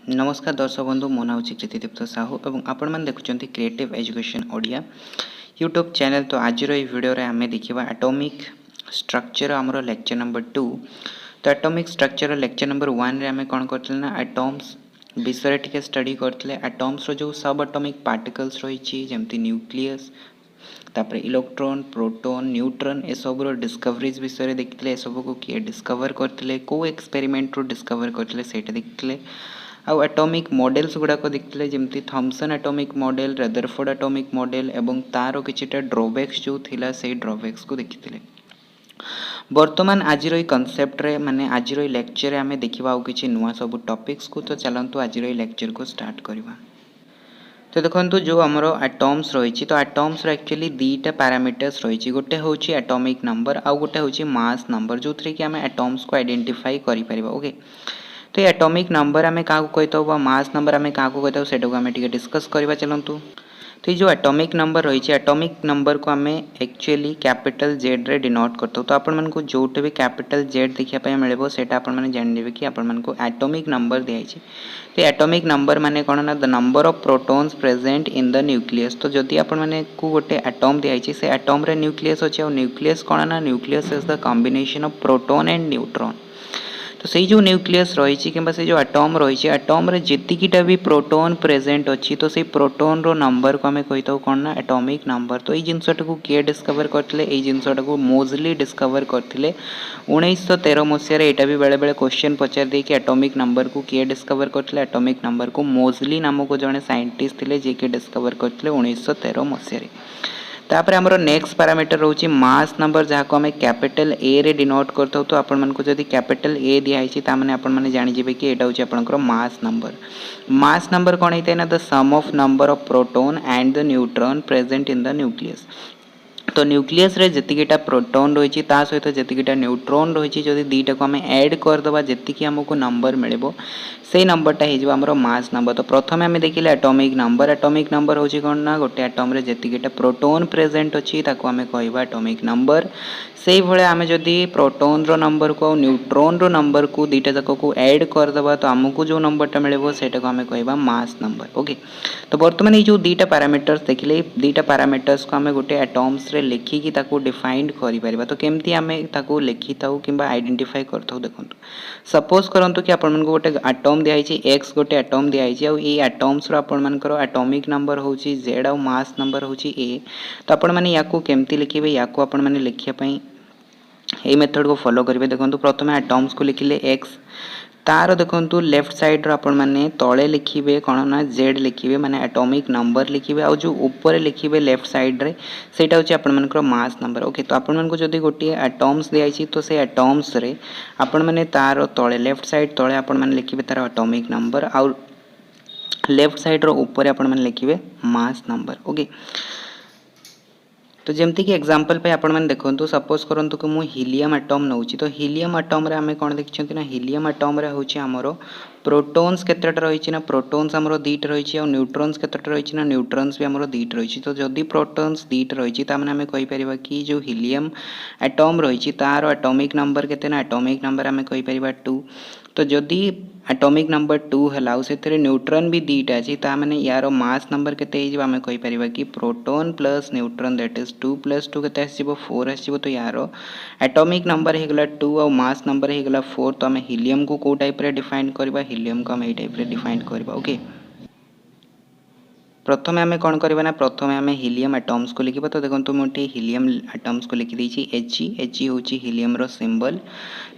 नमस्कार दर्शक बंधु मो ना हूँ कृतिदीप्त साहू और आपण मैंने देखुं creative education Odia YouTube channel. तो आज वीडियो रे आमे देखिबा एटॉमिक स्ट्रक्चर आमर लेक्चर नंबर 2। तो एटॉमिक स्ट्रक्चर लेक्चर नंबर 1 रे आमे कोन करथले ना एटॉम्स विषय टिके स्टडी करथले। एटॉम्स रो जो सब एटॉमिक पार्टिकल्स रही जेमती न्यूक्लियस तापर इलेक्ट्रॉन प्रोटॉन न्यूट्रॉन ए सब रो डिस्कवरीज विषय देखते ए सब को किए डिस्कवर करथिले को एक्सपेरिमेंट रो डिस्कवर करथिले सेटा देखते। आउ एटॉमिक मॉडल्स गुड़ाक देखते जमती Thomson atomic model Rutherford atomic model एवं तार किछिटा ड्रॉबैक्स जो थिला से ड्रॉबैक्स को देखते। बर्तमान आज कनसेप्ट रे माने आज लेक्चर रे आमे देखिबा आउ किछि नुवा सब टॉपिक्स को। तो चलंतु आज लेक्चर को स्टार्ट करबा। तो देखो जो आमर एटॉम्स रही तो एटॉम्स एक्चुअली दीटा पैरामीटर्स रही गोटे हूँ एटॉमिक नंबर आउ गोटे हूँ मास नंबर जो थी कि आम एटॉम्स को आइडेंटिफाई करें। ओके तो एटॉमिक नंबर आम क्या कही मास नंबर आम क्या कही से आम डिस्कस करवा चलतु। तो ये जो एटॉमिक नंबर रही एटॉमिक नंबर को आम एक्चुअली कैपिटल जेड रे डिनोट करते। तो आपण को जोटे भी कैपिटल जेड देखा मिले से जानते कि आपण को एटॉमिक नंबर दिखाई। तो एटॉमिक नंबर माने कौन ना the number of protons present in the nucleus. तो जदि आपण माने को गोटे एटॉम दिखाई से एटॉम रे न्यूक्लियस अच्छे और न्यूक्लियस कौन ना nucleus is the combination of proton and neutron. तो से जो न्यूक्लियस रही से जो एटॉम रही एटॉम रे जेतिकीटा भी प्रोटॉन प्रेजेंट अच्छी तो से प्रोटॉन रो नंबर को आम कही कौन ना एटॉमिक नंबर। तो ये जिनसटा को किए डिस्कवर करते ये जिनसटा को मोजली डिस्कवर करते 1913 मसीह। यहाँ भी बेले बेले क्वेश्चन पचार दे कि एटॉमिक नंबर को किए डिस्कवर करते एटॉमिक नंबर को मोजली नामक जड़े साइंटिस्ट थे जे कि डिस्कवर करते 1913 मसीह। तापर आमर नेक्स्ट पैरामीटर रोचे मास नंबर जहाँ को आम कैपिटल ए रे डिनोट करते। तो आपण मानक जदि कैपिटल ए दिखाई ताने आपण मैंने जानीजे कि यहाँ हूँ आपंकर मास नंबर। मास नंबर कौन होता है ना the sum of number of proton and the neutron present in the nucleus. तो न्यूक्लियस रे जेतिकीटा प्रोटॉन रही सहित जेतिकीटा न्यूट्रॉन रही जदि दीटा को आम ऐड करदे जी आमको नंबर मिले से नंबरटा हो आमर मास नंबर। तो प्रथम आम देखिले एटॉमिक नंबर। एटॉमिक नंबर हूँ कौन ना गोटे एटॉम रे जेतिकीटा प्रोटॉन प्रेजेंट अच्छी ताको आम कहवा एटॉमिक नंबर। से भाया आम जदि प्रोटॉन रो नंबर को न्यूट्रॉन रो नंबर को दीटा जाक को ऐड करदे तो आमको जो नंबरटा मिले सेटा को आम कहवा मास नंबर। ओके तो बर्तमान ये जो दीटा पैरामीटर्स देखिले दीटा पैरामीटर्स को आम गोटे एटॉम्स रे लिखिकी ताको डिफाइन करिपरिबा। तो केमती आम ताको लिखि थाउ किंबा आइडेंटिफाई करथाउ देखंतु। सपोज करंतु कि आपण मानको गोटे एटॉम दियाइछि x गोटे एटॉम दियाइछि आ ए एटॉम्स रो आपण मानकर एटॉमिक नंबर होछि z आ मास नंबर होछि a। तो आपण माने याको केमती लिखिबे याको आपण माने लिखिया पई ए मेथड को फॉलो करेंगे। देखो प्रथम एटॉम्स को लिखिले x तार देखो लेफ्ट साइड आपण मैंने तले लिखिबे कौन ना z लिखिबे माने एटॉमिक नंबर लिखिबे आ जो ऊपर लिखिबे लेफ्ट साइड रे सेटा होची आपण मानकर मास नंबर। ओके तो आपण मानको जदी गोटी एटॉम्स दियाइछि तो से एटॉम्स रे आपण माने तार तले लेफ्ट साइड तले आपण माने लिखिबे तार एटॉमिक नंबर आ लेफ्ट साइड रो ऊपर आपण माने लिखिबे मास नंबर। ओके तो जमती कि एग्जांपल पे आपण मैंने देखो सपोज करंतु कि मु हीलियम एटॉम नौची। तो हीलियम एटॉम रे आमे कोन देखछंती ना हीलियम एटॉम रे होची हमरो प्रोटॉन्स केतेटा रही ना प्रोटॉन्स हमरो दीट रही और न्यूट्रॉन्स केतेटा रही ना न्यूट्रॉन्स भी हमरो दीट रही। तो जदि प्रोटॉन्स दीट रही ताने आमे कहि परिबा कि जो हीलियम एटॉम रही तार एटॉमिक नंबर केते ना एटॉमिक नंबर आमे कहि परिबा 2। तो जदि एटॉमिक नंबर 2 है से न्यूट्रॉन भी दीटा अच्छी ताने यार मास नंबर केते आम कहीपर कि proton plus neutron that is 2 + 2 केते 4 आसो। तो यार एटॉमिक नंबर होगला 2 और मास नंबर होगला 4। तो आम हीलियम को कौ टाइप रे डिफाइन करबा हीलियम को आम ये टाइप रे डिफाइन करबा। ओके प्रथम आम कौन करवा ना प्रथम आम हीलियम एटॉम्स को लिखा। तो देखो मुझे हीलियम एटॉम्स को लिखी देछि He हूँ हीलियम रो सिंबल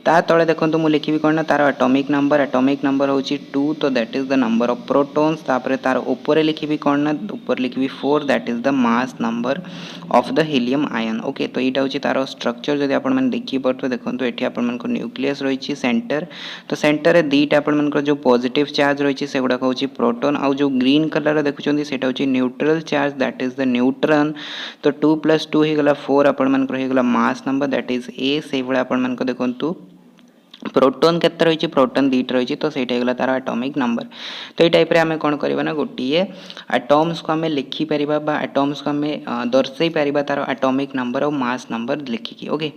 ता तले देखो मुझे लिखी कौन ना तार एटॉमिक नंबर हूँ 2 तो that is the number of protons. तापर तार ऊपर लिखी कौन ना ऊपर लिखी 4 that is the mass number of the helium ion. Okay तो यहाँ हूँ तार स्ट्रक्चर जब आप देखी पारे देखो ये आप न्यूक्लियस रही सेंटर। तो सेंटर में दीटा आप जो पॉजिटिव चार्ज रही से गुड़ाक हूँ प्रोटॉन आउ जो ग्रीन कलर देखुं सेटा हूँ neutral charge that is the neutron. तो 2 + 2 होगला 4 आपंकर mass number that is a से भाई आप देखु प्रोटॉन केते रही प्रोटॉन दीट रही तो सहीटा होगा तार एटॉमिक नंबर। तो ये टाइप आम कौन करवा ना गोटे एटॉम्स को आम लिखिपर एटॉम्स को आम दर्शई पार तार एटॉमिक नंबर और मास नंबर लिखिकी। ओके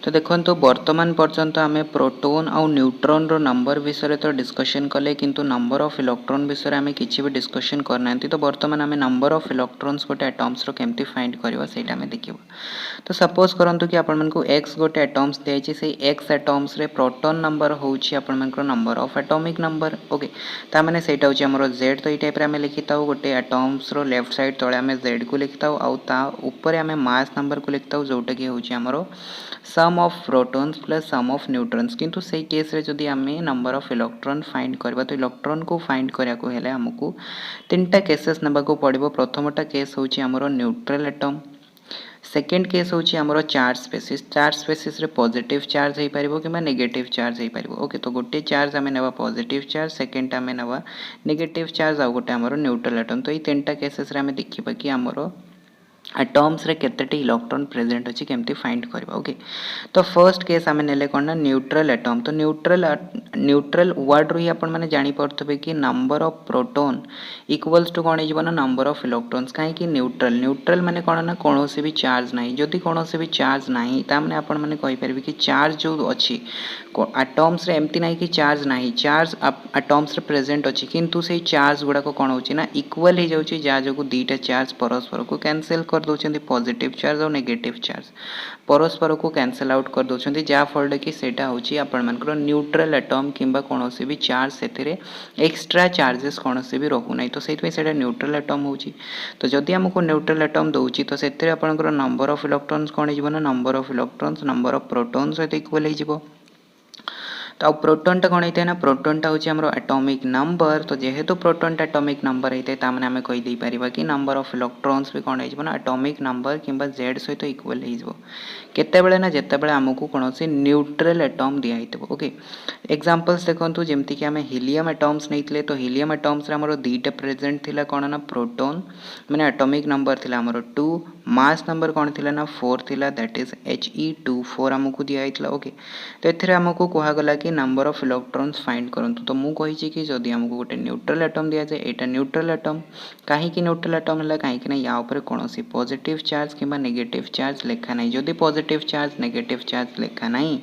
तो देखो वर्तमान पर्यंत आम प्रोटोन आउ न्यूट्रॉन रो नंबर विषय तो डिस्कशन कले किंतु नंबर ऑफ इलेक्ट्रॉन विषय आम किसी भी डिस्कशन करना। तो वर्तमान आम नंबर ऑफ इलेक्ट्रॉन्स गोटे एटम्स रो केमती फाइंड करवा सेटा आम देखिबा। तो सपोज करंतु कि आपण मानकु x गोटे एटम्स दिया से x एटम्स रे प्रोटॉन नंबर होउछि आपण मानकर number of atomic number. Okay ता माने सेटा होछि हमरो z। तो ई टाइप रे आम लिखिताउ गोटे एटम्स रो लेफ्ट साइड तळे आम z को लिखिताउ आउ ता ऊपर आम मास नंबर को लिखिताउ जोटा कि होछि हमरो sum of protons plus sum of neutrons. किंतु सेई केस रे जदि आम नंबर ऑफ इलेक्ट्रॉन फाइंड करबा तो इलेक्ट्रॉन को फाइंड करिया को हेले हमकु तीनटा केसेस नबा को पड़िबो। प्रथमटा केस होछि हमरो न्यूट्रल एटम। सेकेंड केस होछि हमरो चार्ज स्पेसिस रे पॉजिटिव चार्ज हे परिबो किबा नेगेटिव चार्ज हे परिबो। ओके तो गोटे चार्ज आमे नेबा पॉजिटिव चार्ज, सेकेंड आमे नेबा नेगेटिव चार्ज आ गोटे हमरो न्यूट्रल एटम। तो ई तीनटा केसेस रे आमे देखिबा कि हमरो एटम्स रे केतेटी इलेक्ट्रॉन प्रेजेंट अछि केमती फाइंड करबा। ओके तो फर्स्ट केस आमे नेले कोन ना न्यूट्रल एटम। तो न्यूट्रल वर्ड रो ही आपण माने जानि परथबे कि number of proton equals to कोन हिजबो ना नंबर ऑफ इलेक्ट्रॉन्स। काहे कि न्यूट्रल माने कोन ना कोनोसी भी चार्ज नाही। जदि कोनोसी भी चार्ज नाही ता माने आपण माने कहि परबे कि चार्ज जो अछि एटम्स रे एम्ति नाही कि चार्ज नाही, चार्ज एटम्स रे प्रेजेंट अछि किंतु से चार्ज गुडा को कोन होछि ना इक्वल हे जाउछि जा जो दीटा चार्ज परस्पर को कैंसिल कर दोछन्ती। पॉजिटिव चार्ज और नेगेटिव चार्ज परस्पर को कैंसिल आउट कर दोछन्ती जा फल कि सेटा होछि आपण मानकर न्यूट्रल एटम किंबा कोनोसी भी चार्ज सेथिरे एक्स्ट्रा चार्जेस कोनोसी भी रहु नाही। तो सेति सेटा न्यूट्रल एटम होछि। तो जदि हमको न्यूट्रल एटम दोछि तो सेथिरे आपनकर नंबर ऑफ इलेक्ट्रॉन्स कोन हिजबो ना number of electrons number of protons सहित इक्वल हे जिवो। तो प्रोटॉन टा कोन हेते ना प्रोटॉन टा होछि हमरो एटॉमिक नंबर। तो जेहेतु प्रोटॉन टा एटॉमिक नंबर हेते ता माने हमें कहि दै परिबा कि नंबर ऑफ इलेक्ट्रॉन्स भी कोन हेजबो ना एटॉमिक नंबर किंबा z सहित इक्वल हे जिवो केते बेले ना जेते बेले हमकु कोनोसी न्यूट्रल एटम दिया हितबो। ओके एग्जांपल्स देखंतु जेमति कि हमें हीलियम एटम्स नैतले। तो हीलियम एटम्स रे हमरो दीटा प्रेजेंट थिला कोन ना प्रोटॉन माने एटॉमिक नंबर थिला हमरो 2, मास नंबर कोन थिला ना 4 थिला दैट इज He24 हमकु दिया हितला। ओके तो एथिरे हमकु कोहा गला कि नंबर ऑफ इलेक्ट्रॉन्स फाइंड करंतु। तो मु कहि कि जदि हमकु गोटे न्यूट्रल एटम दिया जाय एटा न्यूट्रल एटम काहे कि न्यूट्रल एटम हला काहे कि ना या ऊपर कोनोसी पॉजिटिव चार्ज किबा नेगेटिव चार्ज लेखा नै। जदि पॉजिटिव चार्ज नेगेटिव चार्ज लेखा नै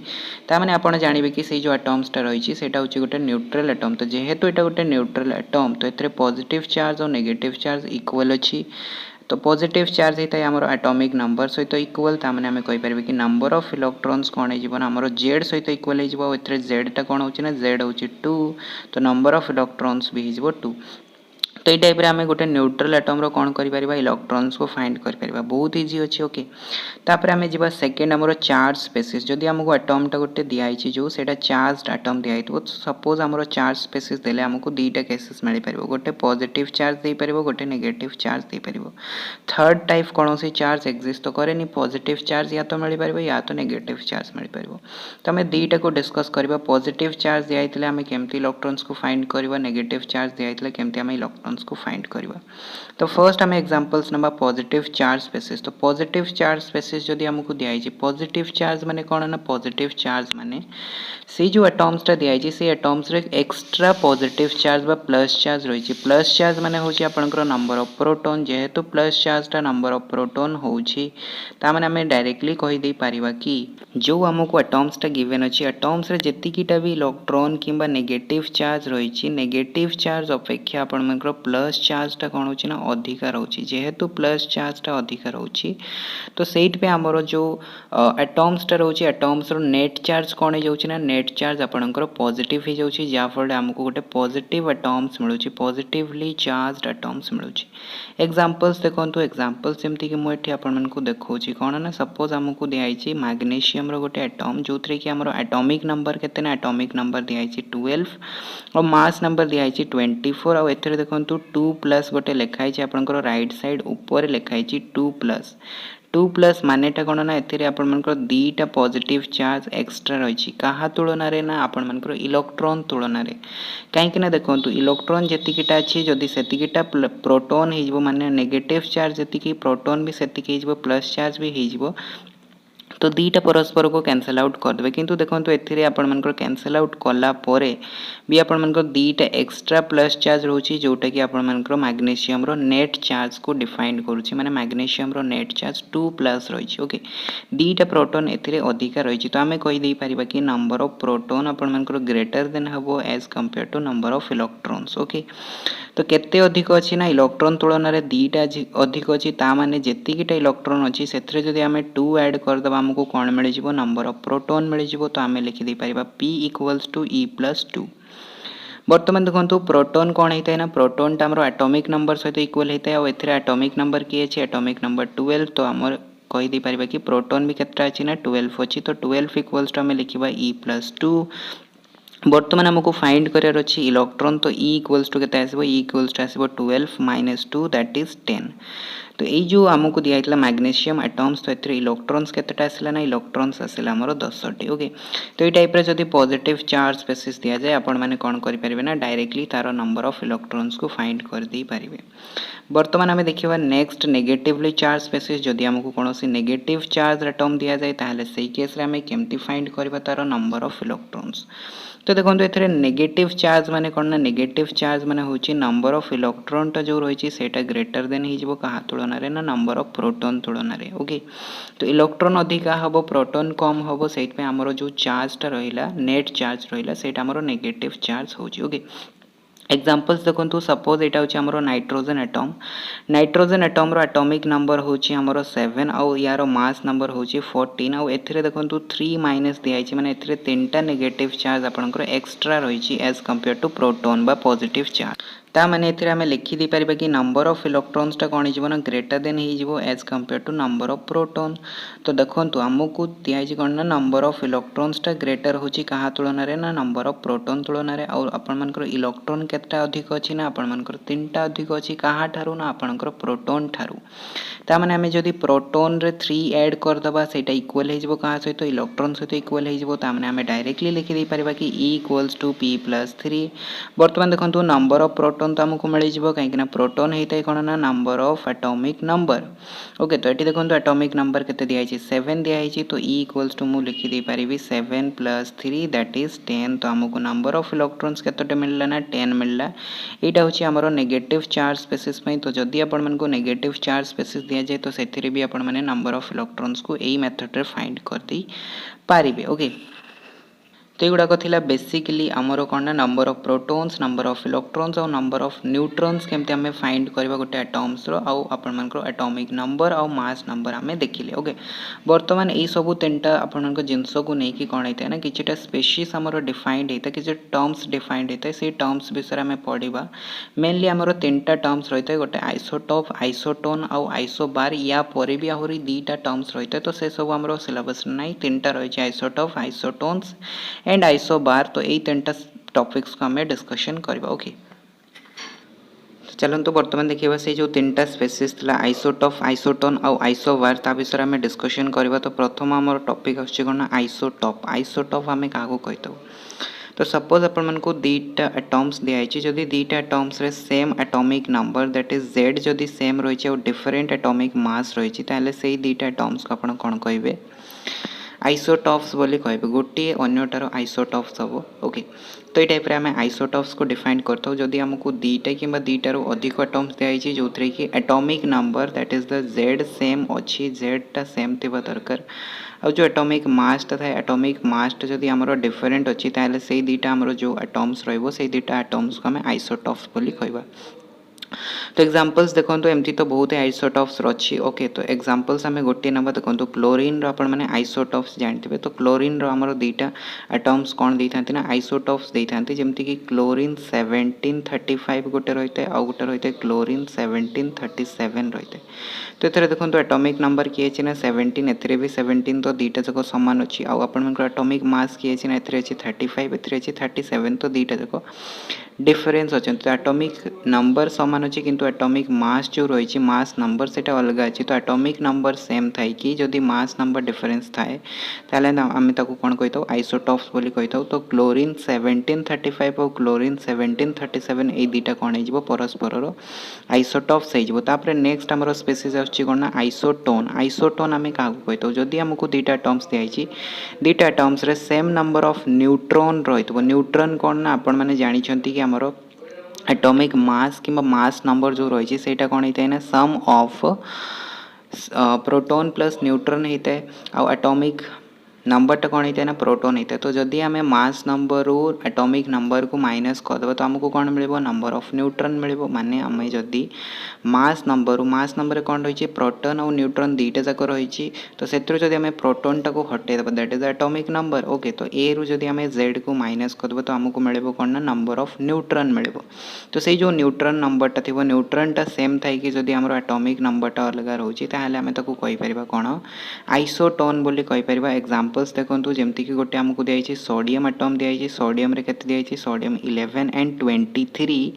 ता माने आपण जानिबे कि सेई जो एटम्स टा रहिछि सेटा होछि गोटे न्यूट्रल एटम। तो जेहेतु एटा गोटे न्यूट्रल एटम तो एथिरे पॉजिटिव चार्ज और नेगेटिव चार्ज इक्वल अछि। तो पॉजिटिव चार्ज हेता हमरो एटॉमिक नंबर सहित इक्वल ता माने हमें कहि परबे कि नंबर ऑफ इलेक्ट्रॉन्स कोन हे जीवन हमरो z सहित इक्वल हे जीवो। एथरे z टा कोन होछि ना z होछि 2 तो नंबर ऑफ इलेक्ट्रॉन्स भी हे जीवो 2। तो ये टाइप रे आमे गोटे न्यूट्रल एटम रो कोन करि परिबा इलेक्ट्रॉन्स को फाइंड करि परिबा बहुत इजी अछि। ओके तापर आमे जिबा सेकंड हमरो चार्ज स्पेसिस। जदि हमको एटम टा गोटे दिया हिछि जो सेटा चार्ज्ड एटम दिया हितबो सपोज हमरो चार्ज स्पेसिस देले हमको दीटा केसेस मिलि परिबो गोटे पॉजिटिव चार्ज दे परिबो गोटे नेगेटिव चार्ज दे परिबो। थर्ड टाइप कोनोसी चार्ज एक्जिस्ट तो करेनी पॉजिटिव चार्ज या तो मिलि परिबो या तो नेगेटिव चार्ज मिलि परिबो। तो हमें दीटा को डिस्कस करबा पॉजिटिव चार्ज दिया हितले हमें केमती इलेक्ट्रॉन्स को फाइंड करबा नेगेटिव चार्ज दिया हितले केमती हमें इलेक्ट्रॉन्स को फाइंड करबा। तो फर्स्ट हमें एग्जांपल्स नबा पॉजिटिव चार्ज स्पेसिस। तो पॉजिटिव चार्ज स्पेसिस जदि हमको दिया हिछि पॉजिटिव चार्ज माने कोन ना पॉजिटिव चार्ज माने से जो एटम्स टा दिया हिछि से एटम्स रे एक्स्ट्रा पॉजिटिव चार्ज बा प्लस चार्ज रहिछि। प्लस चार्ज माने होछि आपनकर नंबर ऑफ प्रोटॉन जेहेतु प्लस चार्ज टा नंबर ऑफ प्रोटॉन होछि ता माने हमें डायरेक्टली कहि दे परिबा कि जो हमको एटम्स टा गिवन अछि एटम्स रे जेतिकीटा भी इलेक्ट्रॉन किंबा नेगेटिव चार्ज रहिछि नेगेटिव चार्ज अपेक्षा आपनकर प्लस चार्ज टा कोन होछि ना अधिका रहउछि। जेहेतु प्लस चार्ज टा अधिका रहउछि तो सेट पे हमरो जो एटम्स टा रहउछि एटम्स रो नेट चार्ज कोन हे जाउछि ना नेट चार्ज आपनकर पॉजिटिव हे जाउछि जा फल हमको गोटे पॉजिटिव एटम्स मिलुछि पॉजिटिवली चार्ज्ड एटम्स मिलुछि। एग्जांपल्स देखंतु एग्जांपल्स जेमति कि मु एठी आपन मानकु देखौछि कोन ना सपोज हमको दिया हिछि मैग्नीशियम रो गोटे एटम जोथरे कि हमरो एटॉमिक नंबर केते ना एटॉमिक नंबर दिया हिछि 12 और मास नंबर दिया हिछि 24 और एथरे देखंतु 2 प्लस गोटे लेखा हिछि आपनकर राइट साइड ऊपर लेखा हिछि 2 प्लस मानेटा कोन ना एथिरे आपन मानकर दीटा पॉजिटिव चार्ज एक्स्ट्रा रहिछि काहा तुलना रे ना आपन मानकर इलेक्ट्रॉन तुलना रे। काहे कि ना देखंतु इलेक्ट्रॉन जेतिकिटा अछि जदि सेतिकिटा प्रोटॉन हे जिवो माने नेगेटिव चार्ज जेतिकी प्रोटॉन भी सेतिकी हे जिवो प्लस चार्ज भी हे जिवो तो दीटा परस्पर को कैंसल आउट करदे किंतु देखो एथिरे आपण मानकर कैंसल आउट कला परे भी आपण मानकर दीटा एक्स्ट्रा प्लस चार्ज रोची जोटा कि आपण मानकर मैग्नीशियम रो नेट चार्ज को डिफाइन करूची माने मैग्नीशियम रो नेट चार्ज 2 प्लस रही ओके दीटा प्रोटॉन एथिरे अधिका रही तो आमे कहि देई परिबा कि नंबर ऑफ प्रोटॉन आपण मानकर ग्रेटर देन हबो as compare to number of electrons okay तो केते अधिक अछि ना इलेक्ट्रॉन तुलन रे दीटा अधिक अछि ता माने जेतिकिटा इलेक्ट्रॉन अछि सेथरे जदि आमे 2 ऐड कर दबा हमको कोन मिल जिवो नंबर ऑफ प्रोटॉन मिल जिवो तो आमे लिखि दे परिबा p equals to e plus 2 वर्तमान देखंतु प्रोटॉन कोन हेतै ना प्रोटॉन ता हमरो एटॉमिक नंबर सहित इक्वल हेतै और एथरे एटॉमिक नंबर की अछि एटॉमिक नंबर 12 तो हमर कहि दे परिबा कि प्रोटॉन भी केतरा अछि ना 12 अछि तो 12 इक्वल्स टू आमे लिखिबा e प्लस 2 बर्तमान आमको फाइंड करार अच्छी इलेक्ट्रॉन तो E इक्वल्स टू केते आसीबो E इक्वल्स टू आसीबो 12 माइनस 2 दैट इज 10 तो ये जो आमको दिया है मैग्नीशियम एटम्स तो एथरे इलेक्ट्रॉन्स केतेटा आसिला ना इलेक्ट्रॉन्स आसिला हमर 10 टी ओके तो ये टाइप रे जदी पॉजिटिव चार्ज स्पेसिस दिया जाए आपण माने कोन करि परिबे ना directly taro number of electrons को फाइंड कर दी परिबे वर्तमान आमे देखिबा नेक्स्ट नेगेटिवली चार्ज स्पेसिस जदी हमको कोनोसी नेगेटिव चार्ज एटम दिया जाए ताहले सेही केस रे आमे केमती फाइंड करबा तारो नंबर ऑफ इलेक्ट्रॉन्स तो देखो एथरे नेगेटिव चार्ज माने कोन ना नेगेटिव चार्ज माने होची नंबर ऑफ इलेक्ट्रॉन टा जो रहिची सेटा ग्रेटर देन ही जिवो कहा तुलना रे ना नंबर ऑफ प्रोटॉन तुलना रे ओके तो इलेक्ट्रॉन अधिका हबो प्रोटॉन कम हबो सेट पे हमरो जो चार्ज टा रहिला नेट चार्ज रहिला सेटा हमरो नेगेटिव चार्ज होची ओके एग्जांपल्स देखो सपोज एटा होची हमरो नाइट्रोजन एटम रो एटॉमिक नंबर होची हमरो 7 आउ यारो मास नंबर होची 14 आउ एथिरे देखो 3 माइनस दिया छै माने एथिरे तीनटा नेगेटिव चार्ज आपनकर एक्स्ट्रा रहिची एज कंपेयर टू प्रोटॉन बा पॉजिटिव चार्ज ता माने एथिरे हमें लिखि दी परिबा कि नंबर ऑफ इलेक्ट्रॉन्स टा कोन हिजबो ना ग्रेटर देन हिजबो as compare to number of proton तो देखंतु हमकु दिया छै कोन ना नंबर ऑफ इलेक्ट्रॉन्स टा ग्रेटर होची कहा तुलना रे ना नंबर ऑफ प्रोटॉन तुलना रे और आपन मानकर इलेक्ट्रॉन केतटा अधिक अछि ना आपन मानकर तीनटा अधिक अछि कहा ठारू ना आपनकर प्रोटॉन ठारू ता माने हमें जदी प्रोटॉन रे 3 ऐड कर दबा सेटा इक्वल हिजबो कहा सहित तो इलेक्ट्रॉन सहित इक्वल हिजबो ता माने हमें डायरेक्टली लिखि दे परिबा कि e equals to p plus 3 वर्तमान देखंतु नंबर ऑफ प्रोटॉन तो हमको मिल जिवो काहे कि ना प्रोटॉन हेतै कोन ना number of atomic number okay तो एटी देखंतु एटॉमिक नंबर केते दिया छै 7 दिया छै तो e इक्वल्स टू मु लिखि दे परिबी 7 प्लस 3 दैट इज 10 तो हमको नंबर ऑफ इलेक्ट्रॉन्स केतेटा मिलला ना 10 मिलला एटा होची हमरो नेगेटिव चार्ज स्पेसिस पई तो जदी आपण मन को नेगेटिव चार्ज स्पेसिस दिया जाए तो सेथिरे भी आपण माने नंबर ऑफ इलेक्ट्रॉन्स को एई मेथड रे फाइंड कर दी पारिबे ओके तो युड़ाक थिला बेसिकली आमर कौन number of protons number of electrons और नंबर ऑफ न्यूट्रॉन्स केमती आमे फाइंड करबा गोटे एटम्स रो आउ आपण मानकर एटॉमिक नंबर और मास नंबर आमे देखिले ओके वर्तमान एई सब तीनटा आपण मानकर जिंस को नै कि कोन हेतै ना किछटा स्पेसीज हमर डिफाइंड हेतै कि टर्म्स डिफाइंड हेतै से टर्म्स विषय आमे पढिबा मेनली हमर तीनटा टर्म्स रहितै गोटे आइसोटोप आइसोटोन और आइसोबार या परे भी आहुरी दीटा टर्म्स रहितै तो से सब हमर सिलेबस नै तीनटा रहिछै आइसोटोप आइसोटोन्स एंड आइसोबार तो यही तीनटा टॉपिक्स को हमें डिस्कशन करबा ओके चलंतु वर्तमान देखिबा से जो तीनटा स्पेसीज थला आइसोटोप आइसोटोन और आइसोबार ता विषय हमें डिस्कशन करबा तो प्रथम हमर टॉपिक आछे कोन आइसोटोप हमें काको कहतो तो सपोज अपन मन को दीटा एटम्स दिया है जदि दीटा एटम्स रे same atomic number that is z जदि सेम रही है और डिफरेंट एटॉमिक मास रही ताले से दीटा एटम्स को अपन कोन कहबे आइसोटॉप्स बोली कहबे गोटे अन्यटार आइसोटॉप्स हम ओके तो ये टाइप आम आइसोटॉप्स को डिफाइन करता जदि आमको दीटा कि दीटार अधिक एटम्स दिखाई जो थे कि atomic number that is the Z same अच्छी जेडटा सेम थी दरकार और जो एटॉमिक मासटा था एटॉमिक मासटा जदि आमर डिफरेंट अच्छी ताले से दीटा आमर जो एटम्स रही दीटा एटम्स को आम आइसोटॉप्स बोली कहबा तो एग्जांपल्स देखो तो एमती तो बहुत आइसोटॉप्स रही ओके तो एग्जांपल्स आम गोटे नंबर देखो तो क्लोरीन रो मैंने आइसोटॉप्स जानते तो क्लोरीन रो आमर दीटा एटम्स कौन दे था ना आइसोटॉप्स दे था जमती कि क्लोरीन 1735 गोटे रही है आउ गोटे रही है क्लोरीन 1737 रही है तो ये देखो तो एटॉमिक नंबर किए ना 17 एथरे भी 17 तो दीटा जाक सामान अच्छी आउ आप एटॉमिक मास किए ना एथरे अच्छी 35 एथरे अच्छी 37 तो दीटा जाक डिफरेन्स अच्छा तो एटॉमिक नंबर सामान अच्छी किंतु एटॉमिक मास जो रही मास नंबर से अलग अच्छी तो एटॉमिक नंबर सेम थाई कि जदि मास नंबर डिफरेंस थाए ताले आम कौन कही था आइसोटॉप्स बोली कही था। तो क्लोरीन 1735 और क्लोरीन 1737 ये दुटा कौन हो परस्पर आइसोटॉप्स हो। नेक्स्ट आमर स्पेसीज आसना आइसोटोन। आइसोटोन आम क्या कही था जदि आमको दुटा टर्म्स दिखाई दुटा टर्म्स रे सेम नंबर ऑफ न्यूट्रॉन रही। न्यूट्रॉन कौन ना आपण मैंने जानते कि आमर एटॉमिक मास कि मास नंबर जो रही है कौन होता है ना सम ऑफ प्रोटॉन प्लस न्यूट्रॉन होता है आ एटॉमिक नंबरटा कौन होता है ना प्रोटॉन होता है। तो जदि आम मास नंबर रू एटॉमिक नंबर को माइनस करदे तो आमको कौन मिल नंबर ऑफ न्यूट्रॉन मिल माने आम जदि मास नंबर कौन रही प्रोटॉन और न्यूट्रॉन दुईटा जाक रही तो से आम प्रोटॉन टाक हटेदेव that is atomic number okay. तो ए रु जदि आम जेड को माइनस करदे तो आमको मिल कौन ना नंबर ऑफ न्यूट्रॉन मिल। तो से जो न्यूट्रॉन नंबरटा थी न्यूट्रॉनटा सेम थी कि जदि आम एटॉमिक नंबरटा अलग रोचे ताहले आम ताको कहीपर कौन आइसोटोन बोली कहीपर। एग्जांपल्स देखो जमीक गोटे आमको दिखाई सोडियम एटम दिखाई सोडियम रे केते दिखाई सोडियम 11 एंड 23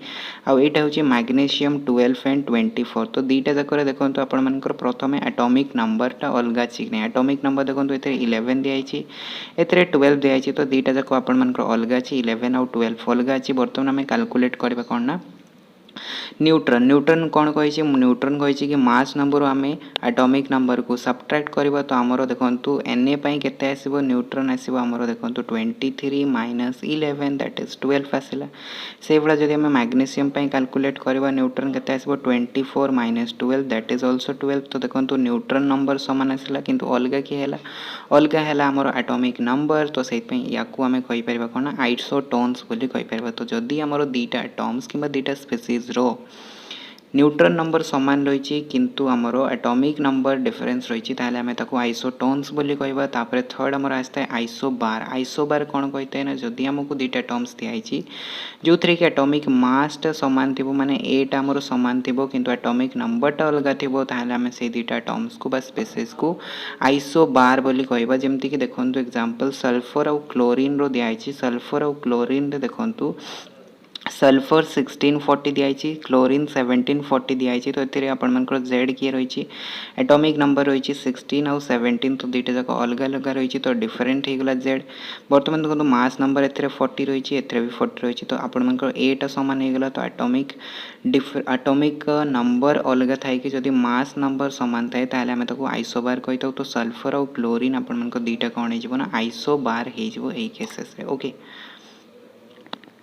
आउ एटा होची मैग्नीशियम 12 एंड 24। तो दुईटा जाक देखो आपण मानकर प्रथम एटॉमिक नंबरटा अलग अच्छी नहीं एटॉमिक नंबर देखो ये 11 दिखाई एथे 12 दिखाई तो दुईटा जाक आपण मानकर अलग अच्छी 11 आउ 12 अलग अच्छी। बर्तमान आम कैलकुलेट करबा कौन ना न्यूट्रॉन। न्यूट्रॉन कौन कही न्यूट्रॉन कही कि मास नंबर आम एटॉमिक नंबर को सब्ट्रैक्ट करवा तो आमर देखो एन ए आसो न्यूट्रॉन आसो आमर देखो 23 माइनस 11 दैट इज 12 आसला। से भाया जब आम मैग्नीशियम कैलकुलेट करवा न्यूट्रॉन केते आसो 24 माइनस 12 दैट इज ऑल्सो 12। तो देखो न्यूट्रॉन नंबर सामान आसला किंतु अलग किए अलग है आमर एटॉमिक नंबर। तो से या आम कहीपर कौन आइसोटोन्स बोली कहीपर। तो जदि आमर दुईटा टर्म्स कि दुईटा स्पेसीज रो न्यूट्रॉन नंबर सामान रही किंतु आमर एटॉमिक नंबर डिफरेंस रही ताहले आम ताको आइसोटोन्स बोली कहबा। तापर थर्ड आमर आसता है आइसोबार। आइसोबार कौन कहते हैं ना जदि आमको दुईटा टर्म्स दिखाई जो थी कि एटॉमिक मासटा सामान थी माने एटा आमर सामान थी किंतु एटॉमिक नंबरटा अलग थी ताहले आम से दुईटा टर्म्स को बा स्पेसीज को आइसोबार बोली कहबा। जमती कि देखो एग्जांपल सल्फर और क्लोरीन रो दिखाई सल्फर और क्लोरीन रे देखो सल्फर 1640 दिखाई क्लोरीन 1740 दिखाई। तो ये आपर जेड किए रही एटॉमिक नंबर रही 16 और 17 तो दुईटा जाक अलग अलग रही तो डिफरेंट होगला जेड। बर्तमान देखो मास नंबर ए 40 रही ए भी 40 रही तो आपर एटा सामान होगला। तो एटॉमिक नंबर अलग थाई कि जदि मास नंबर सामान थाए ताहले आम ताको आइसोबार कही था। तो सल्फर और क्लोरीन आपर दुईटा कौन हो ना आइसोबार हो केसेस ओके।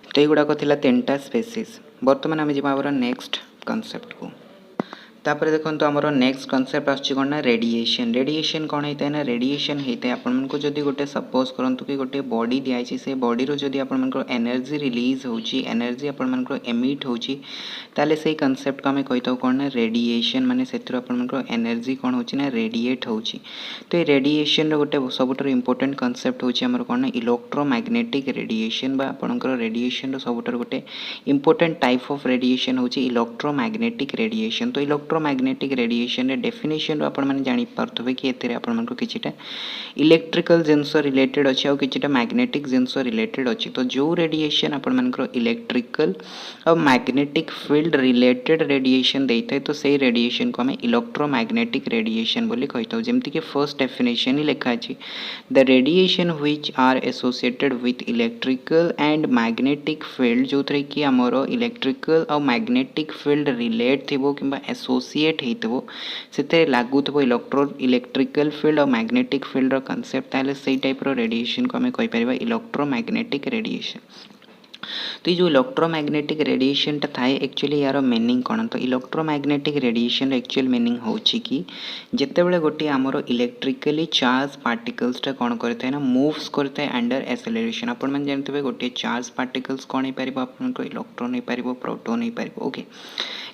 तो युड़ाक तीन टा स्पेसीज। बर्तमान आम जा नेक्स्ट कनसेप्ट को तापर देखो आमर नेक्स्ट कनसेप्ट आसना रेडिएशन। रेडिएशन कौन होता है ना रेडिएशन होता है आपको जदि गोटे सपोज करूँ कि गोटे बॉडी दिखाई से बॉडी रो जदि आप एनर्जी रिलीज होची एनर्जी आप एमिट होची ताले से कनसेप्ट को आम कही था कौन ना रेडिएशन माने से एनर्जी कौन होची ना रेडिएट होची। तो ये रेडिएशन गोटे सबुठ इंपोर्टेंट कनसेप्ट होची आमर कौन ना इलेक्ट्रोमैग्नेटिक रेडिएशन बा आपनकर रेडिएशन सबुठ गोटे इंपोर्टेंट टाइप ऑफ रेडिएशन होची इलेक्ट्रोमैग्नेटिक रेडिएशन। तो इलेक्ट्रोमैग्नेटिक रेडिएशन रे डेफिनेशन आपण माने जानि पारथबे कि एते आपण मानको किछिटा इलेक्ट्रिकल जिंस रिलेटेड अछि और किछिटा मैग्नेटिक जिंस रिलेटेड अछि। तो जो रेडिएशन आपण मानको इलेक्ट्रिकल और मैग्नेटिक फील्ड रिलेटेड रेडिएशन देइते तो सेही रेडिएशन को हमें इलेक्ट्रोमैग्नेटिक रेडिएशन बोली कहितो। जेमति कि फर्स्ट डेफिनेशन ही लिखा अछि the radiation which are associated with electrical and magnetic field जो थरे कि हमरो इलेक्ट्रिकल और मैग्नेटिक फील्ड रिलेट थिबो किबा एसोसिएट होइतबो से लागुथबो इलेक्ट्रिकल फील्ड और मैग्नेटिक फील्ड रो कांसेप्ट ताले सेही टाइप रो रेडिएशन को हमें कहि परिबा इलेक्ट्रोमैग्नेटिक रेडिएशन। तो ये जो इलेक्ट्रोमैग्नेटिक रेडिएशन थाए एक्चुअली यार मीनिंग कौन तो इलेक्ट्रोमैग्नेटिक रेडिएशन एक्चुअल मीनिंग होची कि जितेबाला गोटे आमर इलेक्ट्रिकली चार्ज पार्टिकल्सटा कौन करता है ना मूव्स करता है अंडर एक्सेलरेशन। आपण मैंने जानते गोटे चार्ज पार्टिकल्स कौन हो पार आप इलेक्ट्रॉन हो पार प्रोटॉन हो पार ओके